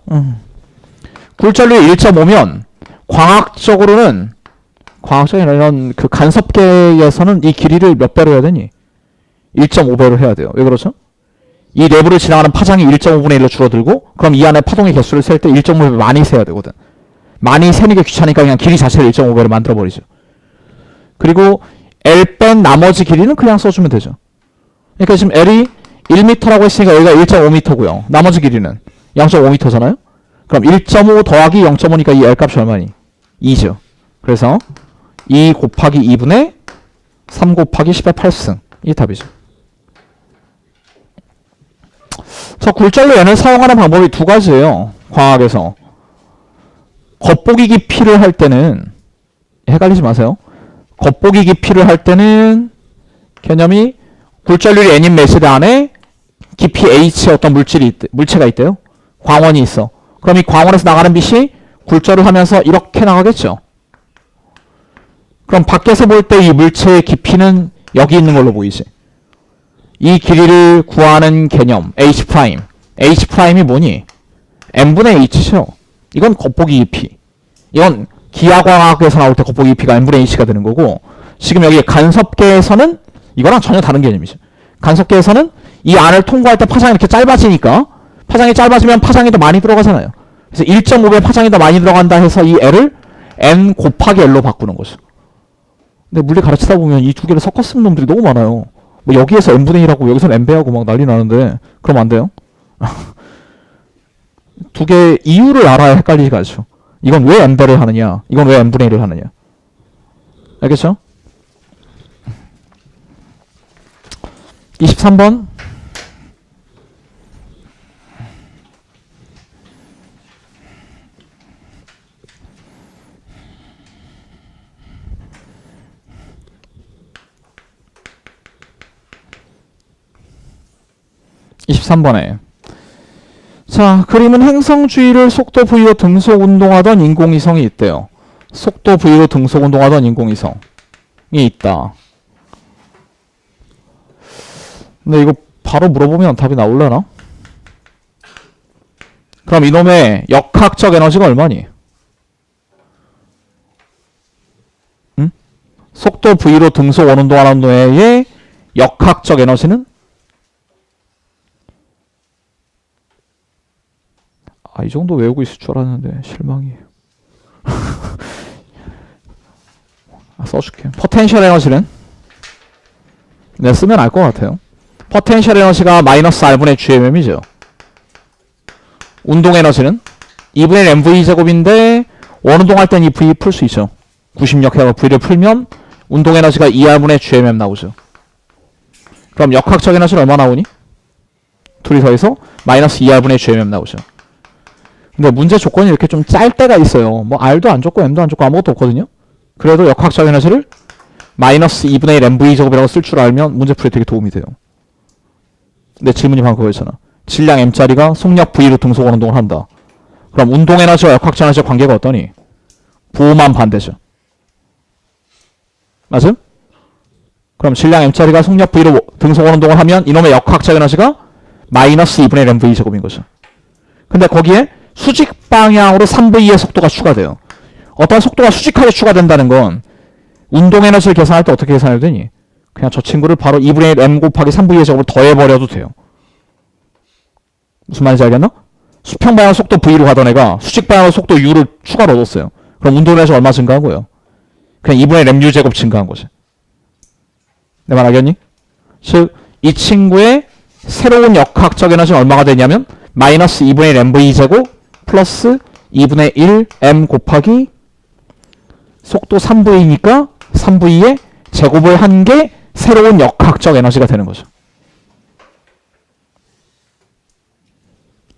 굴절률이 1.5면 광학적인 이런 그 간섭계에서는 이 길이를 몇 배로 해야 되니? 1.5배로 해야 돼요. 왜 그렇죠? 이 내부를 지나가는 파장이 1.5분의 1로 줄어들고 그럼 이 안에 파동의 개수를 셀 때 1.5배 많이 세야 되거든. 많이 세는 게 귀찮으니까 그냥 길이 자체를 1.5배로 만들어버리죠. 그리고 L 뺀 나머지 길이는 그냥 써주면 되죠. 그러니까 지금 L이 1m라고 했으니까 여기가 1.5m고요. 나머지 길이는 0.5m잖아요. 그럼 1.5 더하기 0.5니까 이 L값이 얼마니? 2죠. 그래서 2 곱하기 2분의 3 곱하기 10의 8승. 이게 답이죠. 자, 굴절로 얘를 사용하는 방법이 두 가지예요. 광학에서. 겉보기 깊이를 할 때는 헷갈리지 마세요. 겉보기 깊이를 할 때는 개념이 굴절률이 n인 메시드 안에 깊이 h의 어떤 물체가 있대요. 광원이 있어. 그럼 이 광원에서 나가는 빛이 굴절을 하면서 이렇게 나가겠죠. 그럼 밖에서 볼 때 이 물체의 깊이는 여기 있는 걸로 보이지. 이 길이를 구하는 개념 H'. H'이 뭐니? n분의 h죠. 이건 겉보기 깊이. 이건 기하광학에서 나올 때 겉보기 깊이가 n분의 h가 되는 거고, 지금 여기 간섭계에서는 이거랑 전혀 다른 개념이죠. 간섭계에서는 이 안을 통과할 때 파장이 이렇게 짧아지니까, 파장이 짧아지면 파장이 더 많이 들어가잖아요. 그래서 1.5배 파장이 더 많이 들어간다 해서 이 L을 n 곱하기 L로 바꾸는 거죠. 근데 물리 가르치다 보면 이 두 개를 섞어 쓰는 놈들이 너무 많아요. 뭐 여기에서 n분의 1하고 여기서는 n배하고 막 난리 나는데 그럼 안 돼요? 두 개의 이유를 알아야 헷갈리지가 않죠. 이건 왜 n배를 하느냐, 이건 왜 n분의 1을 하느냐. 알겠죠? 23번. 자, 그림은 행성 주위를 속도 v로 등속 운동하던 인공위성이 있대요. 속도 v로 등속 운동하던 인공위성이 있다. 근데 이거 바로 물어보면 답이 나올려나? 그럼 이놈의 역학적 에너지가 얼마니? 응? 속도 v로 등속 원운동하는 뇌의 역학적 에너지는? 이 정도 외우고 있을 줄 알았는데 실망이에요. 써줄게요. 포텐셜 에너지는 내가 쓰면 알 것 같아요. 포텐셜 에너지가 마이너스 R분의 GMM이죠. 운동 에너지는 2분의 mv 제곱인데 원운동할 땐 이 V 풀 수 있죠. 90력 해서 V를 풀면 운동 에너지가 2R분의 GMM 나오죠. 그럼 역학적 에너지는 얼마 나오니? 둘이 더해서 마이너스 2R분의 GMM 나오죠. 근데 문제 조건이 이렇게 좀 짤 때가 있어요. 뭐 R도 안 줬고 M도 안 줬고 아무것도 없거든요. 그래도 역학적 에너지를 마이너스 2분의 1 mv 제곱이라고 쓸 줄 알면 문제 풀이에 되게 도움이 돼요. 근데 질문이 방금 그거였잖아. 질량 m짜리가 속력 v로 등속 원운동을 한다. 그럼 운동 에너지와 역학적 에너지의 관계가 어떠니? 부호만 반대죠. 맞음? 그럼 질량 m짜리가 속력 v로 등속 원운동을 하면 이놈의 역학적 에너지가 마이너스 2분의 1 mv 제곱인 거죠. 근데 거기에 수직 방향으로 3v의 속도가 추가돼요. 어떤 속도가 수직하게 추가된다는 건 운동 에너지를 계산할 때 어떻게 계산해야 되니? 그냥 저 친구를 바로 2분의 1 m 곱하기 3v의 제곱을 더해버려도 돼요. 무슨 말인지 알겠나? 수평 방향 속도 v로 가던 애가 수직 방향 속도 u를 추가로 얻었어요. 그럼 운동 에너지가 얼마 증가한 거예요? 그냥 2분의 1 mu 제곱 증가한 거지. 내 말 알겠니? 즉 이 친구의 새로운 역학적 에너지는 얼마가 되냐면 마이너스 2분의 1 mv 제곱 플러스 2분의 1 m 곱하기 속도 3v니까 3v의 제곱을 한 게 새로운 역학적 에너지가 되는 거죠.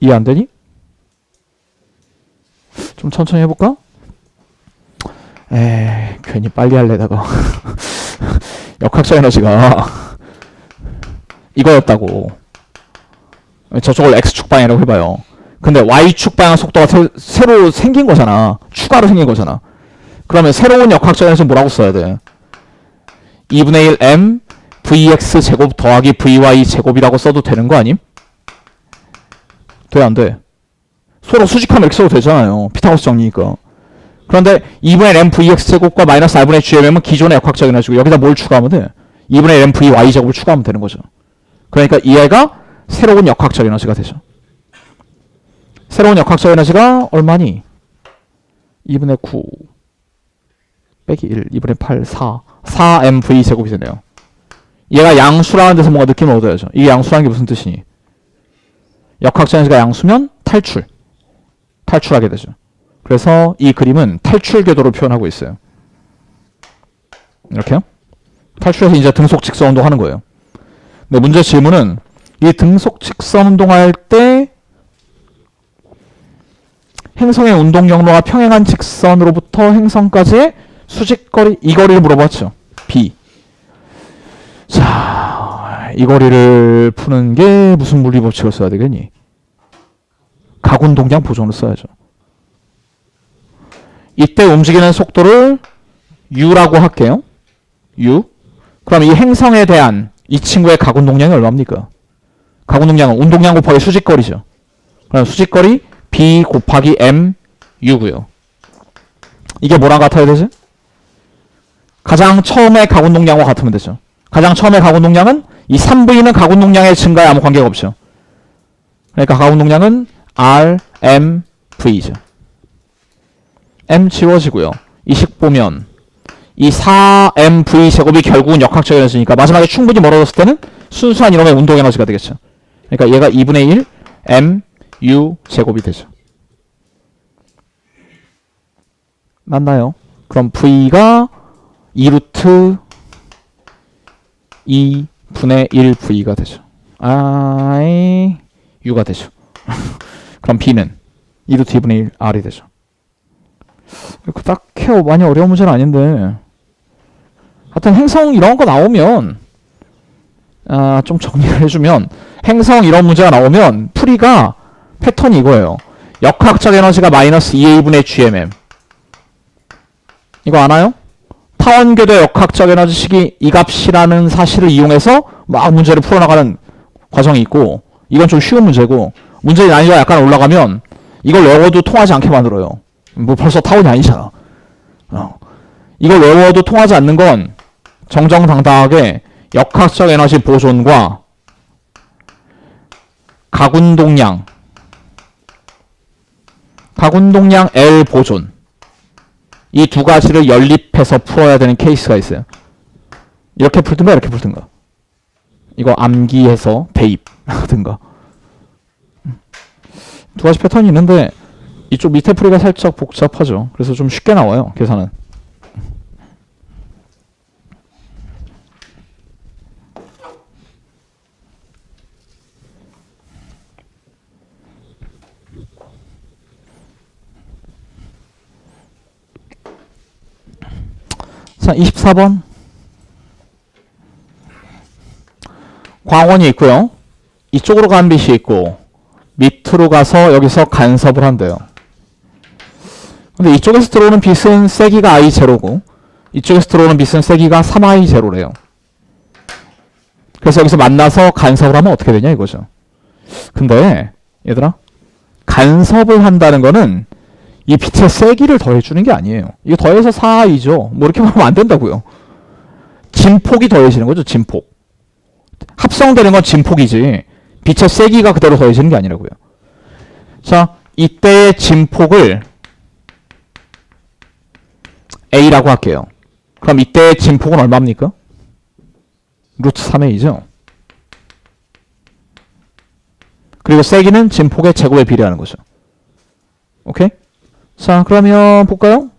이해 안 되니? 좀 천천히 해볼까? 괜히 빨리 할래다가 역학적 에너지가 이거였다고. 저쪽을 X축 방향이라고 해봐요. 근데 Y축 방향 속도가 새로 생긴 거잖아. 추가로 생긴 거잖아. 그러면 새로운 역학적 에너지는 뭐라고 써야 돼? 2분의 1 m vx 제곱 더하기 vy 제곱이라고 써도 되는 거 아님? 돼, 안 돼? 서로 수직하면 이렇게 써도 되잖아요. 피타고라스 정리니까. 그런데 2분의 1 m vx 제곱과 마이너스 r분의 gmm은 기존의 역학적 에너지고 여기다 뭘 추가하면 돼? 2분의 1 m vy 제곱을 추가하면 되는 거죠. 그러니까 얘가 새로운 역학적 에너지가 되죠. 새로운 역학적 에너지가 얼마니? 2분의 9 빼기 1, 2분의 8, 4 4mv 제곱이 되네요. 얘가 양수라는 데서 뭔가 느낌을 얻어야죠. 이게 양수라는 게 무슨 뜻이니? 역학적 에너지가 양수면 탈출하게 되죠. 그래서 이 그림은 탈출 궤도로 표현하고 있어요. 이렇게요. 탈출해서 이제 등속 직선 운동하는 거예요. 근데 문제 질문은 이 등속 직선 운동할 때 행성의 운동 경로가 평행한 직선으로부터 행성까지의 수직거리, 이 거리를 물어봤죠. B. 자, 이 거리를 푸는 게 무슨 물리 법칙을 써야 되겠니? 각운동량 보존을 써야죠. 이때 움직이는 속도를 u라고 할게요. u. 그럼 이 행성에 대한 이 친구의 각운동량이 얼마입니까? 각운동량은 운동량 곱하기 수직거리죠. 그럼 수직거리 b 곱하기 m u고요. 이게 뭐랑 같아야 되지? 가장 처음에 각운동량과 같으면 되죠. 가장 처음에 각운동량은 이 3V는 각운동량의 증가에 아무 관계가 없죠. 그러니까 각운동량은 RMV죠. M 지워지고요. 이 식 보면 이 4mv 제곱이 결국은 역학적 에너지니까 마지막에 충분히 멀어졌을 때는 순수한 이놈의 운동 에너지가 되겠죠. 그러니까 얘가 2분의 1 mu 제곱이 되죠. 맞나요? 그럼 v가 2루트 2분의 1v가 되죠. u가 되죠. 그럼 b는 2루트 2분의 1 r이 되죠. 딱히 많이 어려운 문제는 아닌데 하여튼 행성 이런 거 나오면 좀 정리를 해주면 행성 이런 문제가 나오면 풀이가 패턴이 이거예요. 역학적 에너지가 마이너스 2a분의 gmm 이거 아나요? 타원궤도 역학적 에너지식이 이 값이라는 사실을 이용해서 막 문제를 풀어나가는 과정이 있고 이건 좀 쉬운 문제고 문제의 난이도가 약간 올라가면 이걸 외워도 통하지 않게 만들어요. 뭐 벌써 타원이 아니잖아. 이걸 외워도 통하지 않는 건 정정당당하게 역학적 에너지 보존과 각운동량 L 보존 이 두 가지를 연립해서 풀어야 되는 케이스가 있어요. 이렇게 풀든가 이렇게 풀든가. 이거 암기해서 대입 하든가. 두 가지 패턴이 있는데 이쪽 밑에 풀이가 살짝 복잡하죠. 그래서 좀 쉽게 나와요, 계산은. 자, 24번. 광원이 있고요. 이쪽으로 가는 빛이 있고 밑으로 가서 여기서 간섭을 한대요. 근데 이쪽에서 들어오는 빛은 세기가 I0고 이쪽에서 들어오는 빛은 세기가 3I0래요. 그래서 여기서 만나서 간섭을 하면 어떻게 되냐 이거죠. 근데 얘들아 간섭을 한다는 거는 이 빛의 세기를 더해주는 게 아니에요. 이거 더해서 4I죠. 뭐 이렇게 하면 안 된다고요. 진폭이 더해지는 거죠. 진폭. 합성되는 건 진폭이지 빛의 세기가 그대로 더해지는 게 아니라고요. 자, 이때의 진폭을 A라고 할게요. 그럼 이때의 진폭은 얼마입니까? 루트 3A죠. 그리고 세기는 진폭의 제곱에 비례하는 거죠. 오케이? 자, 그러면 볼까요?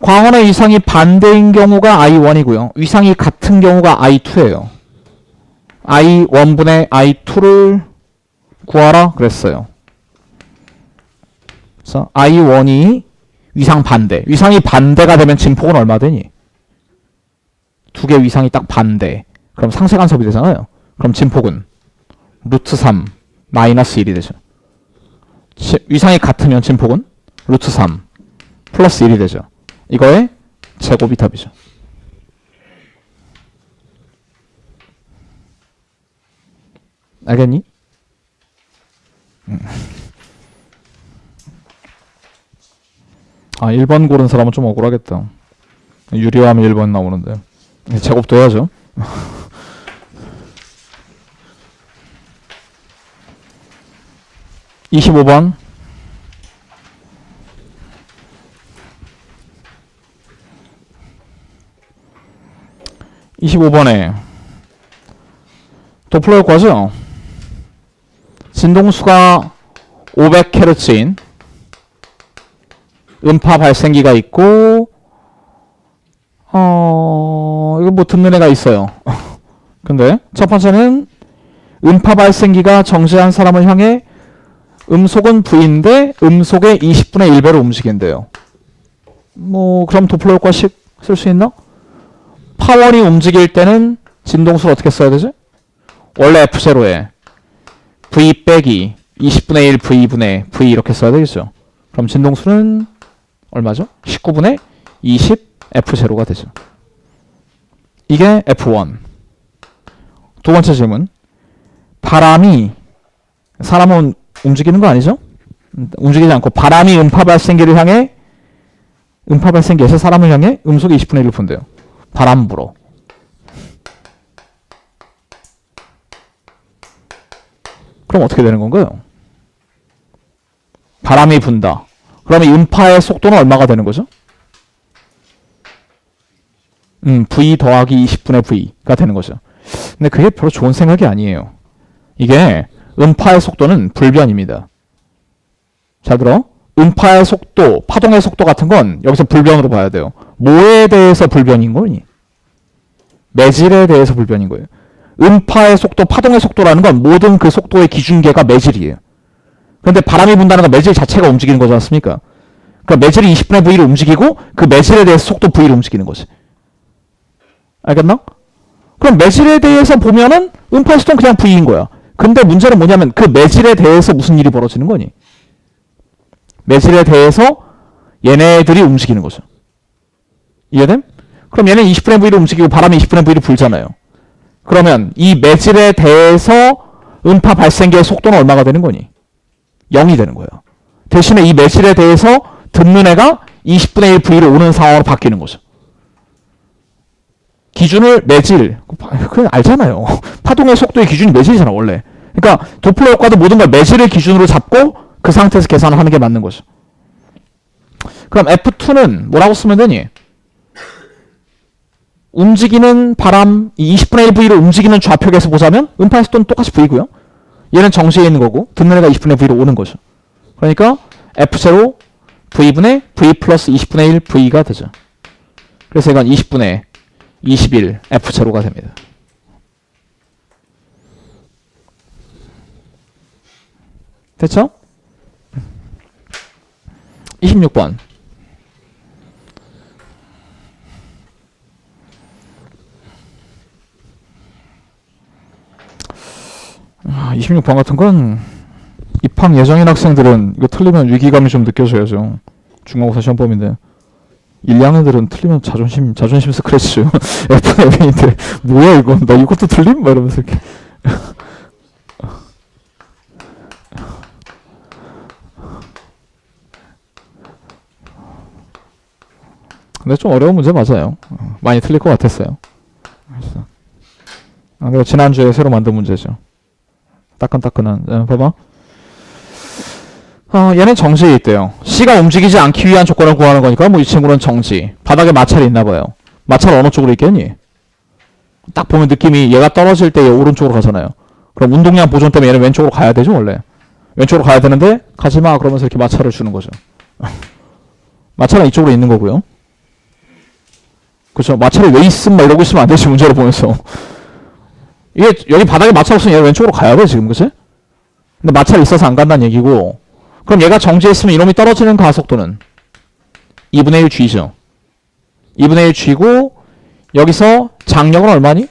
광원의 위상이 반대인 경우가 I1이고요. 위상이 같은 경우가 I2예요. I1분의 I2를 구하라 그랬어요. 그래서 I1이 위상 반대. 위상이 반대가 되면 진폭은 얼마 되니? 두 개 위상이 딱 반대. 그럼 상세 간섭이 되잖아요. 그럼 진폭은 루트 3 마이너스 1이 되죠. 위상이 같으면 진폭은 루트 3 플러스 1이 되죠. 이거의 제곱이 답이죠. 알겠니? 1번 고른 사람은 좀 억울하겠다. 유리화하면 1번 나오는데. 제곱도 해야죠. 25번. 25번에 도플러 효과죠. 진동수가 500Hz인 음파 발생기가 있고 이거 뭐 듣는 애가 있어요. 근데 첫 번째는 음파 발생기가 정지한 사람을 향해 음속은 V인데 음속의 20분의 1배로 움직인대요. 뭐 그럼 도플러 효과식 쓸 수 있나? 파원이 움직일 때는 진동수를 어떻게 써야 되지? 원래 F0에 V 빼기 20분의 1 V분의 V 이렇게 써야 되겠죠. 그럼 진동수는 얼마죠? 19분의 20 F0가 되죠. 이게 F1. 두 번째 질문. 바람이 사람은 움직이는 거 아니죠? 움직이지 않고 바람이 음파 발생기를 향해 음파 발생기에서 사람을 향해 음속의 20분의 1을 분대요. 바람 불어. 그럼 어떻게 되는 건가요? 바람이 분다. 그러면 음파의 속도는 얼마가 되는 거죠? V 더하기 20분의 V가 되는 거죠. 근데 그게 별로 좋은 생각이 아니에요. 이게 음파의 속도는 불변입니다. 잘 들어. 음파의 속도, 파동의 속도 같은 건 여기서 불변으로 봐야 돼요. 뭐에 대해서 불변인 거니? 매질에 대해서 불변인 거예요. 음파의 속도, 파동의 속도라는 건 모든 그 속도의 기준계가 매질이에요. 그런데 바람이 분다는 건 매질 자체가 움직이는 거지 않습니까? 그러니까 매질이 20분의 V를 움직이고 그 매질에 대해서 속도 V를 움직이는 거지. 알겠나? 그럼 매질에 대해서 보면은 음파의 속도는 그냥 V인 거야. 근데 문제는 뭐냐면 그 매질에 대해서 무슨 일이 벌어지는 거니? 매질에 대해서 얘네들이 움직이는 거죠. 이해됨? 그럼 얘는 20분의 V를 움직이고 바람이 20분의 V를 불잖아요. 그러면 이 매질에 대해서 음파 발생기의 속도는 얼마가 되는 거니? 0이 되는 거예요. 대신에 이 매질에 대해서 듣는 애가 20분의 1 V로 오는 상황으로 바뀌는 거죠. 기준을 매질, 그건 알잖아요. 파동의 속도의 기준이 매질이잖아 원래. 그러니까 도플러 효과도 모든 걸 매질을 기준으로 잡고 그 상태에서 계산을 하는 게 맞는 거죠. 그럼 F2는 뭐라고 쓰면 되니? 움직이는 바람, 이 20분의 1 V를 움직이는 좌표에서 보자면 음파의 속도는 똑같이 V고요. 얘는 정지해 있는 거고 듣는 애가 20분의 V로 오는 거죠. 그러니까 F0 V분의 V 플러스 20분의 1 V가 되죠. 그래서 이건 20분의 21 F0가 됩니다. 됐죠? 26번. 아, 26번 같은 건 입학 예정인 학생들은 이거 틀리면 위기감이 좀 느껴져야죠. 중간고사 시험범인데 1, 2학년들은 틀리면 자존심 스크래치죠. F1인데 뭐야 이건 나 이것도 틀림? 막 이러면서 이렇게 근데 좀 어려운 문제 맞아요. 많이 틀릴 것 같았어요. 그리고 지난주에 새로 만든 문제죠. 따끈따끈한. 봐봐. 얘는 정지에 있대요. C가 움직이지 않기 위한 조건을 구하는 거니까 뭐 이 친구는 정지. 바닥에 마찰이 있나 봐요. 마찰 어느 쪽으로 있겠니? 딱 보면 느낌이 얘가 떨어질 때 얘 오른쪽으로 가잖아요. 그럼 운동량 보존 때문에 얘는 왼쪽으로 가야 되죠 원래. 왼쪽으로 가야 되는데 가지마 그러면서 이렇게 마찰을 주는 거죠. 마찰은 이쪽으로 있는 거고요. 그렇죠. 마찰이 왜 있음 막 이러고 있으면 안 되지 문제를 보면서. 이게 여기 바닥에 마찰 없으면 얘 왼쪽으로 가야 돼 지금 그치? 근데 마찰이 있어서 안 간다는 얘기고 그럼 얘가 정지했으면 이놈이 떨어지는 가속도는 2분의 1 G죠. 2분의 1 G고 여기서 장력은 얼마니?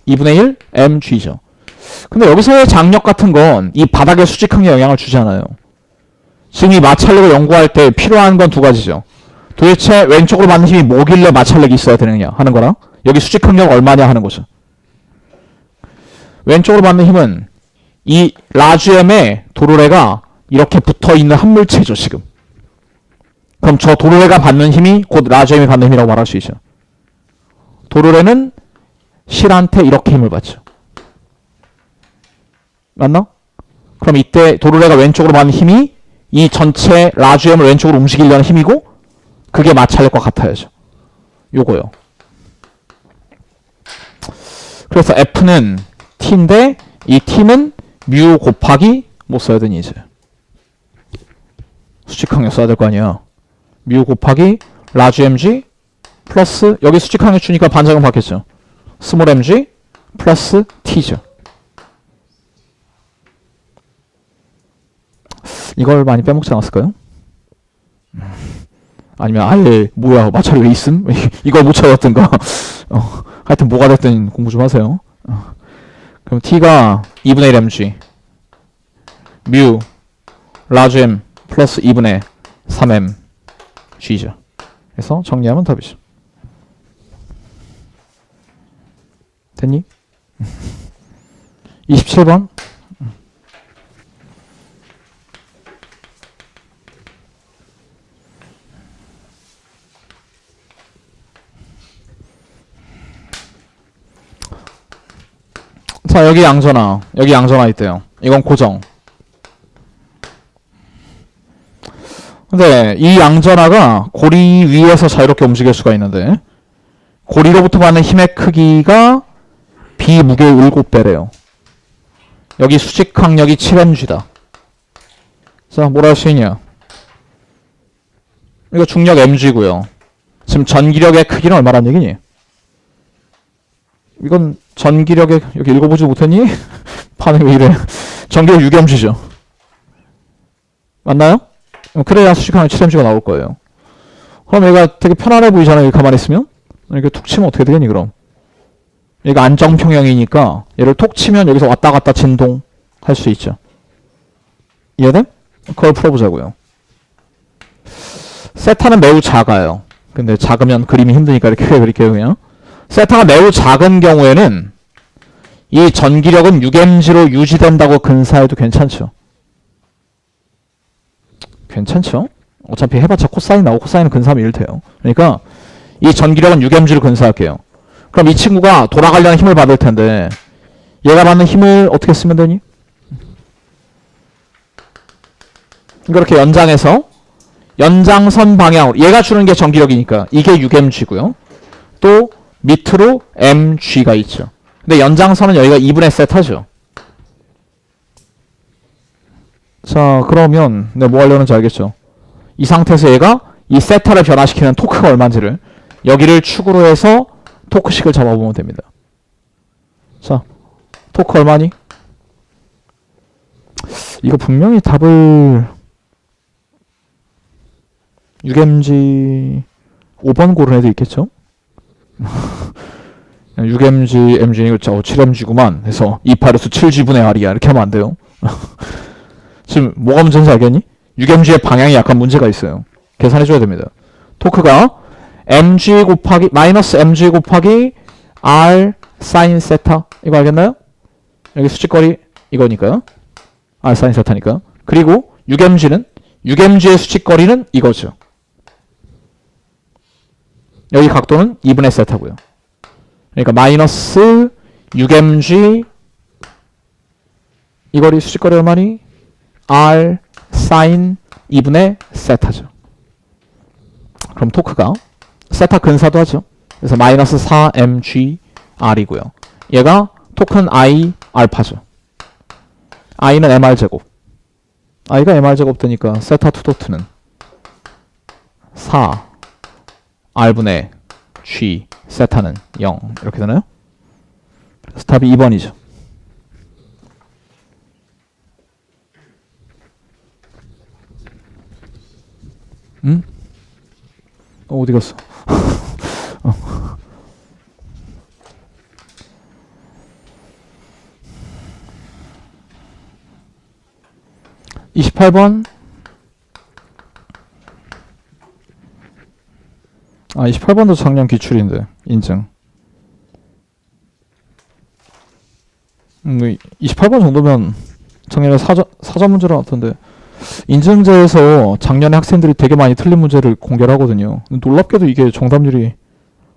2분의 1 mg죠. 근데 여기서의 장력 같은 건 이 바닥의 수직항에 영향을 주지 않아요. 지금 이 마찰력을 연구할 때 필요한 건 두 가지죠. 도대체 왼쪽으로 받는 힘이 뭐길래 마찰력이 있어야 되느냐 하는 거랑 여기 수직항력 얼마냐 하는 거죠. 왼쪽으로 받는 힘은 이 라주엠에 도르래가 이렇게 붙어있는 한 물체죠 지금. 그럼 저 도르래가 받는 힘이 곧 라주엠이 받는 힘이라고 말할 수 있죠. 도르래는 실한테 이렇게 힘을 받죠. 맞나? 그럼 이때 도르래가 왼쪽으로 받는 힘이 이 전체 라주엠을 왼쪽으로 움직이려는 힘이고 그게 마찰력과 같아야죠. 요거요. 그래서 F는 T인데 이 T는 뮤 곱하기 뭐 써야 되니 이제 수직항력 써야 될 거 아니야. 뮤 곱하기 라지 mg 플러스 여기 수직항력 주니까 반작용 받겠죠. 스몰 mg 플러스 t죠. 이걸 많이 빼먹지 않았을까요? 아니면 아예 뭐야 마찰이 왜 있음? 이걸 못 찾았던가. 하여튼 뭐가 됐든 공부 좀 하세요. 그럼 t가 2분의 1 mg 뮤 라지 m 플러스 2분의 3m g죠. 그래서 정리하면 답이죠. 됐니? 27번. 자, 여기 양전화. 여기 양전화 있대요. 이건 고정. 근데 이 양전화가 고리 위에서 자유롭게 움직일 수가 있는데 고리로부터 받는 힘의 크기가 비무게의 7배래요. 여기 수직항력이 7mg다. 자, 뭐라 할 수 있냐? 이거 중력 mg고요. 지금 전기력의 크기는 얼마란 얘기니? 이건 전기력의 여기 읽어보지 못했니? 반응이 왜 이래? 전기력 6mg죠. 맞나요? 그래야 수직항력 7mg가 나올 거예요. 그럼 얘가 되게 편안해 보이잖아요. 가만히 있으면. 이렇게 툭 치면 어떻게 되겠니 그럼? 얘가 안정평형이니까 얘를 톡 치면 여기서 왔다 갔다 진동할 수 있죠. 이해돼? 그걸 풀어보자고요. 세타는 매우 작아요. 근데 작으면 그림이 힘드니까 이렇게 그릴게요 그냥. 세타가 매우 작은 경우에는 이 전기력은 6mg로 유지된다고 근사해도 괜찮죠. 괜찮죠? 어차피 해봤자 코사인 나오고 코사인은 근사하면 1 돼요. 그러니까 이 전기력은 6mg로 근사할게요. 그럼 이 친구가 돌아가려는 힘을 받을 텐데 얘가 받는 힘을 어떻게 쓰면 되니? 이렇게 연장해서 연장선 방향으로 얘가 주는 게 전기력이니까 이게 6mg고요. 또 밑으로 mg가 있죠. 근데 연장선은 여기가 2분의 세타죠. 자, 그러면 내가 뭐 하려는지 알겠죠? 이 상태에서 얘가 이 세타를 변화시키는 토크가 얼마인지를 여기를 축으로 해서 토크식을 잡아보면 됩니다. 자, 토크 얼마니? 이거 분명히 답을 6mg 5번 고른 애도 있겠죠? 6mg, mg니 그렇죠. 7mg구만 해서 2파르스 7g분의 r이야. 이렇게 하면 안 돼요. 지금 뭐가 문제인지 알겠니? 6mg의 방향이 약간 문제가 있어요. 계산해줘야 됩니다. 토크가 mg 곱하기 마이너스 mg 곱하기 r 사인 세타 이거 알겠나요? 여기 수직거리 이거니까요. r 사인 세타니까. 그리고 6mg의 수직거리는 이거죠. 여기 각도는 2분의 세타고요. 그러니까 마이너스 6mg 이 거리 수직거리 얼마니? r 사인 2분의 세타죠. 그럼 토크가 세타 근사도 하죠. 그래서 마이너스 4mg r이고요. 얘가 토크는 I 알파죠. I는 mr제곱. I가 mr제곱 되니까 세타 투도트는 4 r분의 g 세타는 0 이렇게 되나요? 그래서 답이 2번이죠. 응? 어디 갔어? 28번. 28번도 작년 기출인데 인증. 28번 정도면 작년에 사전 문제로 나왔던데 인증제에서 작년에 학생들이 되게 많이 틀린 문제를 공개를 하거든요. 놀랍게도 이게 정답률이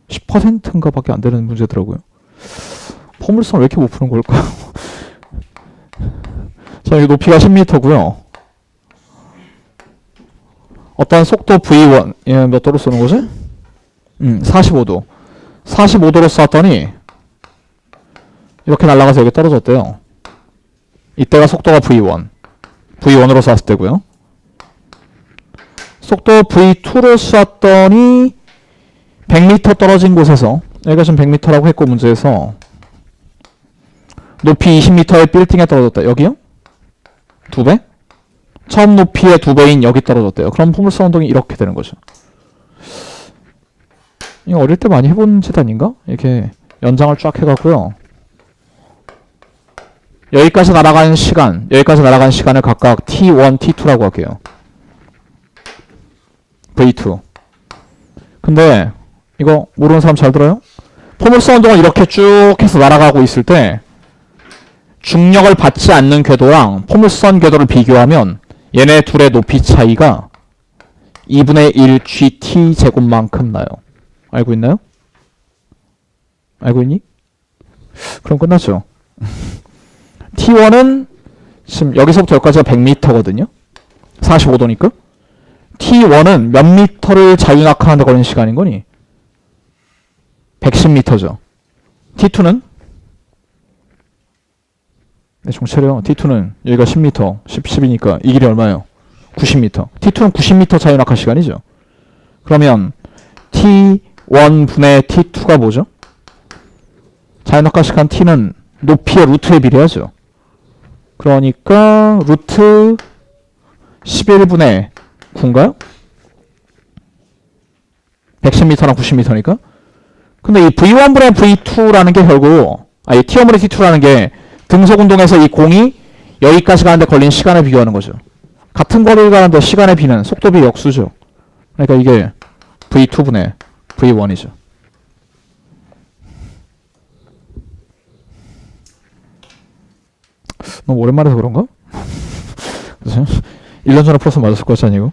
10%인가 밖에 안 되는 문제더라고요. 포물선 왜 이렇게 못 푸는 걸까요? 자, 여기 높이가 10m고요. 어떤 속도 V1, 예, 몇 도로 쏘는 거지? 45도. 45도로 쐈더니 이렇게 날아가서 여기 떨어졌대요. 이때가 속도가 V1. V1으로 쐈을 때고요. 속도 V2로 쐈더니 100m 떨어진 곳에서, 여기가 지금 100m라고 했고 문제에서 높이 20m의 빌딩에 떨어졌다. 여기요? 2배? 처음 높이의 2배인 여기 떨어졌대요. 그럼 포물선 운동이 이렇게 되는 거죠. 이거 어릴 때 많이 해본 짓 아닌가? 이렇게 연장을 쫙 해갖고요. 여기까지 날아가는 시간을 각각 T1, T2라고 할게요. V2. 근데 이거 모르는 사람 잘 들어요? 포물선 운동은 이렇게 쭉 해서 날아가고 있을 때 중력을 받지 않는 궤도랑 포물선 궤도를 비교하면 얘네 둘의 높이 차이가 2분의 1 GT 제곱만큼 나요. 알고 있나요? 알고 있니? 그럼 끝났죠. T1은 지금 여기서부터 여기까지가 100m거든요. 45도니까. T1은 몇 미터를 자유낙하하는데 걸리는 시간인 거니? 110m죠. T2는? 네, 정체래요. T2는 여기가 10m, 10이니까 이 길이 얼마예요? 90m. T2는 90m 자유낙하 시간이죠. 그러면 T1분의 T2가 뭐죠? 자유낙하 시간 T는 높이의 루트에 비례하죠. 그러니까 루트 11분의 9인가요? 110m랑 90m니까? 근데 이 V1분의 V2라는 게 결국, 이 T1분의 T2라는 게 등속운동에서 이 공이 여기까지 가는데 걸린 시간을 비교하는 거죠. 같은 거리를 가는데 시간의 비는 속도비 역수죠. 그러니까 이게 V2분의 V1이죠. 너무 오랜만에 해서 그런가? 1년 전에 풀어서 맞았을 것 같지 아니고?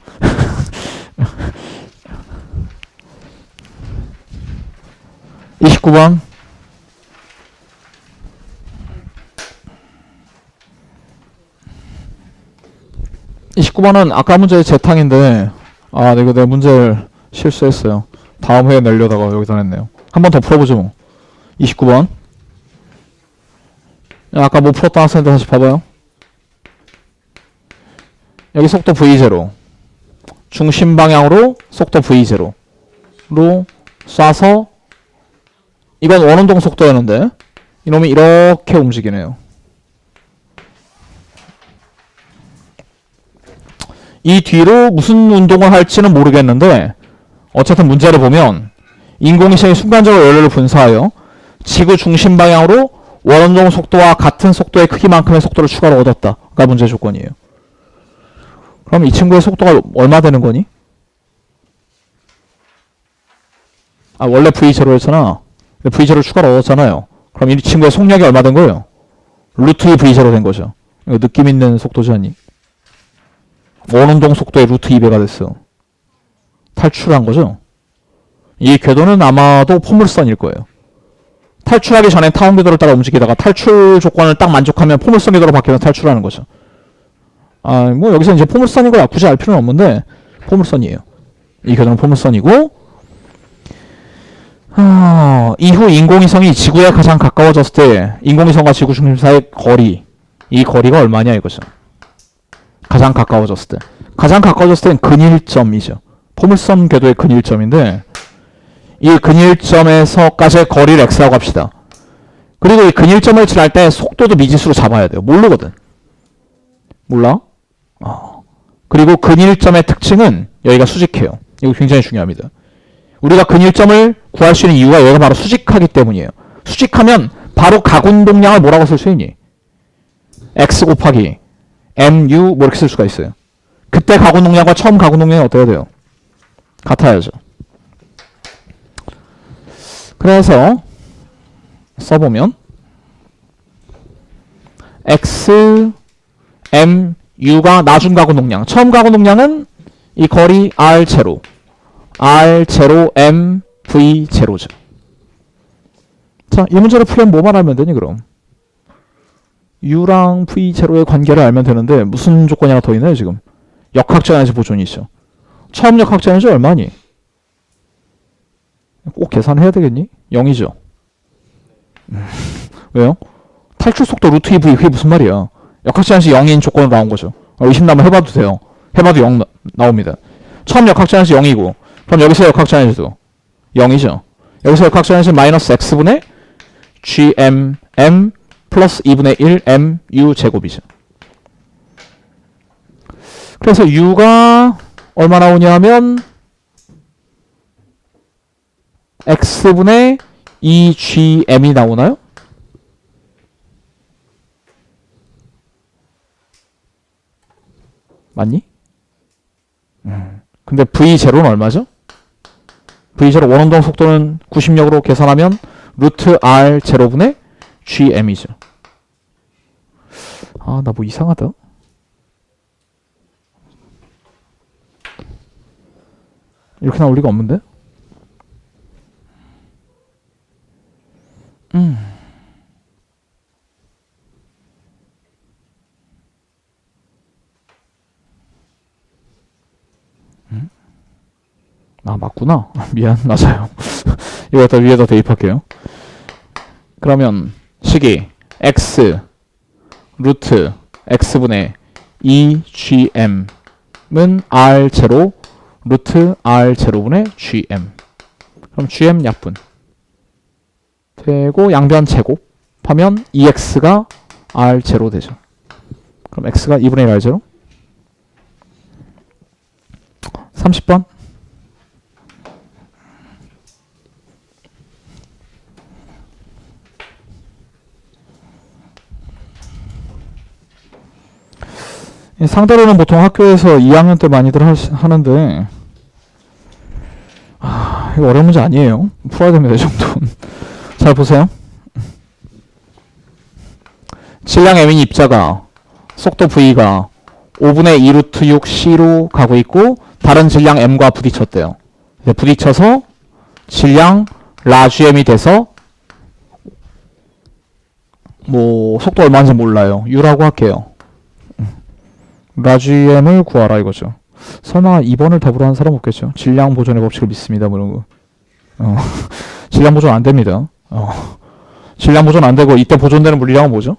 (29번) 29번은 아까 문제의 재탕인데 이거 내가 문제를 실수했어요. 다음 회에 내려다가 여기다 냈네요. 한 번 더 풀어보죠 뭐. 29번 아까 못 풀었던 학생들 다시 봐봐요. 여기 속도 V0 중심 방향으로 속도 V0로 쏴서 이건 원운동 속도였는데 이놈이 이렇게 움직이네요. 이 뒤로 무슨 운동을 할지는 모르겠는데 어쨌든 문제를 보면 인공위성이 순간적으로 연료를 분사하여 지구 중심 방향으로 원운동 속도와 같은 속도의 크기만큼의 속도를 추가로 얻었다가 문제 조건이에요. 그럼 이 친구의 속도가 얼마 되는 거니? 원래 V0였잖아. V0를 추가로 얻었잖아요. 그럼 이 친구의 속력이 얼마 된 거예요? 루트 2 V0 된 거죠. 이거 느낌 있는 속도지 않니? 원운동 속도의 루트 2배가 됐어. 탈출한 거죠. 이 궤도는 아마도 포물선일 거예요. 탈출하기 전에 타원 궤도를 따라 움직이다가 탈출 조건을 딱 만족하면 포물선 궤도로 바뀌어서 탈출하는 거죠. 뭐 여기서 이제 포물선인 거야. 굳이 알 필요는 없는데 포물선이에요. 이 궤도는 포물선이고 이후 인공위성이 지구에 가장 가까워졌을 때 인공위성과 지구 중심 사이의 거리 이 거리가 얼마냐 이거죠. 가장 가까워졌을 때. 가장 가까워졌을 때는 근일점이죠. 포물선 궤도의 근일점인데 이 근일점에서까지의 거리를 x라고 합시다. 그리고 이 근일점을 칠할 때 속도도 미지수로 잡아야 돼요. 모르거든. 몰라? 그리고 근일점의 특징은 여기가 수직해요. 이거 굉장히 중요합니다. 우리가 근일점을 구할 수 있는 이유가 여기가 바로 수직하기 때문이에요. 수직하면 바로 가운동량을 뭐라고 쓸 수 있니? x 곱하기 mu 뭐 이렇게 쓸 수가 있어요. 그때 가운동량과 처음 가운동량이 어때야 돼요? 같아야죠. 그래서 써보면 x m u가 나중 가운동량, 처음 가운동량은 이 거리 r0 m v0죠. 자, 이 문제를 풀면 뭐만 알면 되니 그럼? u랑 v0의 관계를 알면 되는데 무슨 조건이 하나 더 있나요 지금? 역학제한에서 보존이 있죠. 처음 역학제한이 얼마니? 꼭 계산해야 되겠니? 0이죠. 왜요? 탈출 속도 루트 2v 그게 무슨 말이야. 역학제한시 0인 조건으로 나온 거죠. 의심나면 해봐도 돼요. 해봐도 0 나옵니다. 처음 역학제한시 0이고 그럼 여기서 역학제한시도 0이죠. 여기서 역학제한시 마이너스 x분의 gm m 플러스 2분의 1 m u 제곱이죠. 그래서 u가 얼마 나오냐면 x분의 2gm이 나오나요? 맞니? 근데 v0는 얼마죠? v0 원운동 속도는 90력으로 계산하면 루트 r 제로분의 gm이죠. 아, 나 뭐 이상하다. 이렇게 나올 리가 없는데? 아, 맞구나. 미안, 맞아요. 이거 갖다 위에다 대입할게요. 그러면 식이 x 루트 x분의 2gm은 r0 루트 r0분의 gm. 그럼 gm 약분 되고 양변 제곱하면 2x가 r0 되죠. 그럼 x가 2분의 1 r0. 30번. 상대로는 보통 학교에서 2학년 때 많이들 하는데 이거 어려운 문제 아니에요. 풀어야 됩니다. 이 정도는. 잘 보세요. 질량 m인 입자가 속도 v가 5분의 2 루트 6 c로 가고 있고 다른 질량 m과 부딪혔대요. 부딪혀서 질량 라gm이 돼서 뭐 속도 얼마인지 몰라요. u라고 할게요. 라gm을 구하라 이거죠. 설마 2번을 답으로 한 사람 없겠죠? 질량 보존의 법칙을 믿습니다. 뭐 이런 거. 질량 보존 안 됩니다. 질량 보존 안 되고 이때 보존되는 물리량은 뭐죠?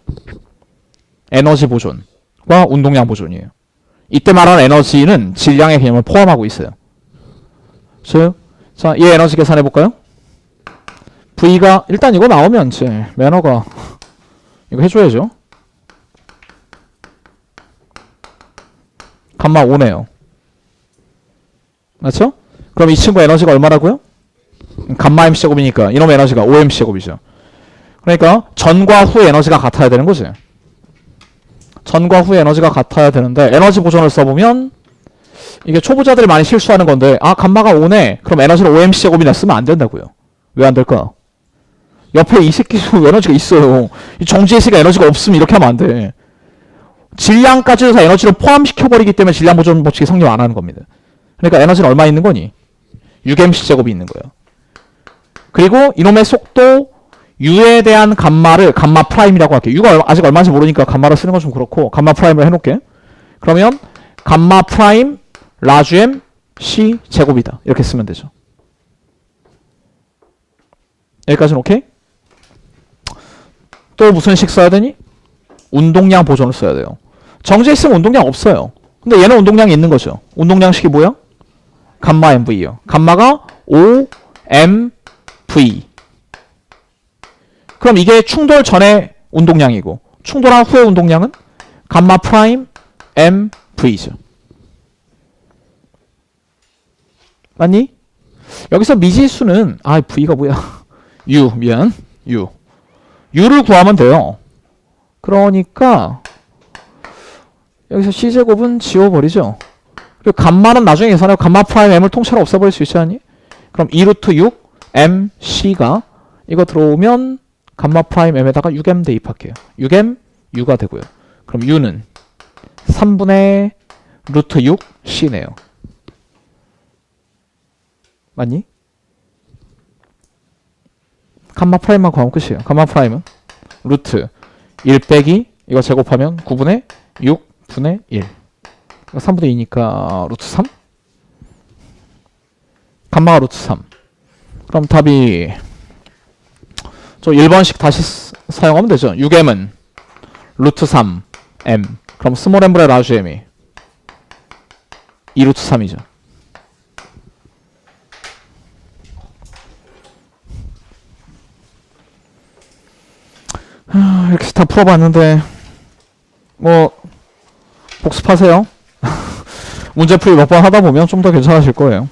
에너지 보존과 운동량 보존이에요. 이때 말하는 에너지는 질량의 개념을 포함하고 있어요. 즉, 자, 이 에너지 계산해 볼까요? V가 일단 이거 나오면 제 매너가 이거 해줘야죠. 감마 5네요. 맞죠? 그럼 이 친구 에너지가 얼마라고요? 감마 mc제곱이니까 이놈의 에너지가 5mc제곱이죠. 그러니까 전과 후의 에너지가 같아야 되는 거지. 전과 후의 에너지가 같아야 되는데 에너지 보존을 써보면 이게 초보자들이 많이 실수하는 건데 아 감마가 5네. 그럼 에너지를 5mc제곱이나 쓰면 안 된다고요. 왜 안 될까? 옆에 이 새끼도 에너지가 있어요. 이 정지의식가 에너지가 없으면 이렇게 하면 안 돼. 질량까지 해서 에너지를 포함시켜버리기 때문에 질량 보존 법칙이 성립 안 하는 겁니다. 그러니까 에너지는 얼마 있는 거니? 6mc제곱이 있는 거예요. 그리고 이놈의 속도 u에 대한 감마를 감마 프라임이라고 할게요. u가 아직 얼마인지 모르니까 감마를 쓰는 건 좀 그렇고 감마 프라임을 해놓을게. 그러면 감마 프라임 라주엠 c 제곱이다. 이렇게 쓰면 되죠. 여기까지는 오케이? 또 무슨 식 써야 되니? 운동량 보존을 써야 돼요. 정지에 있으면 운동량 없어요. 근데 얘는 운동량이 있는 거죠. 운동량식이 뭐야? 감마 mv요. 감마가 5mv. 그럼 이게 충돌 전의 운동량이고 충돌한 후의 운동량은 감마 프라임 mv죠. 맞니? 여기서 미지수는 v가 뭐야? u 미안 u를 구하면 돼요. 그러니까 여기서 c제곱은 지워버리죠. 그리고 감마는 나중에 계산하고 감마 프라임 m을 통째로 없애버릴 수 있지 않니? 그럼 2루트 6 mc가 이거 들어오면 감마 프라임 m에다가 6m 대입할게요. 6m u가 되고요. 그럼 u는 3분의 루트 6 c네요. 맞니? 감마 프라임만 구하면 끝이에요. 감마 프라임은 루트 1 빼기 이거 제곱하면 9분의 6분의 1. 3분의 2니까 루트 3? 감마가 루트 3. 그럼 답이 저 1번씩 다시 사용하면 되죠. 6m은 루트 3 m. 그럼 스몰 m분의 라지 m이 2 루트 3이죠. 이렇게 다 풀어봤는데 뭐 복습하세요. 문제풀이 몇 번 하다 보면 좀 더 괜찮아질 거예요.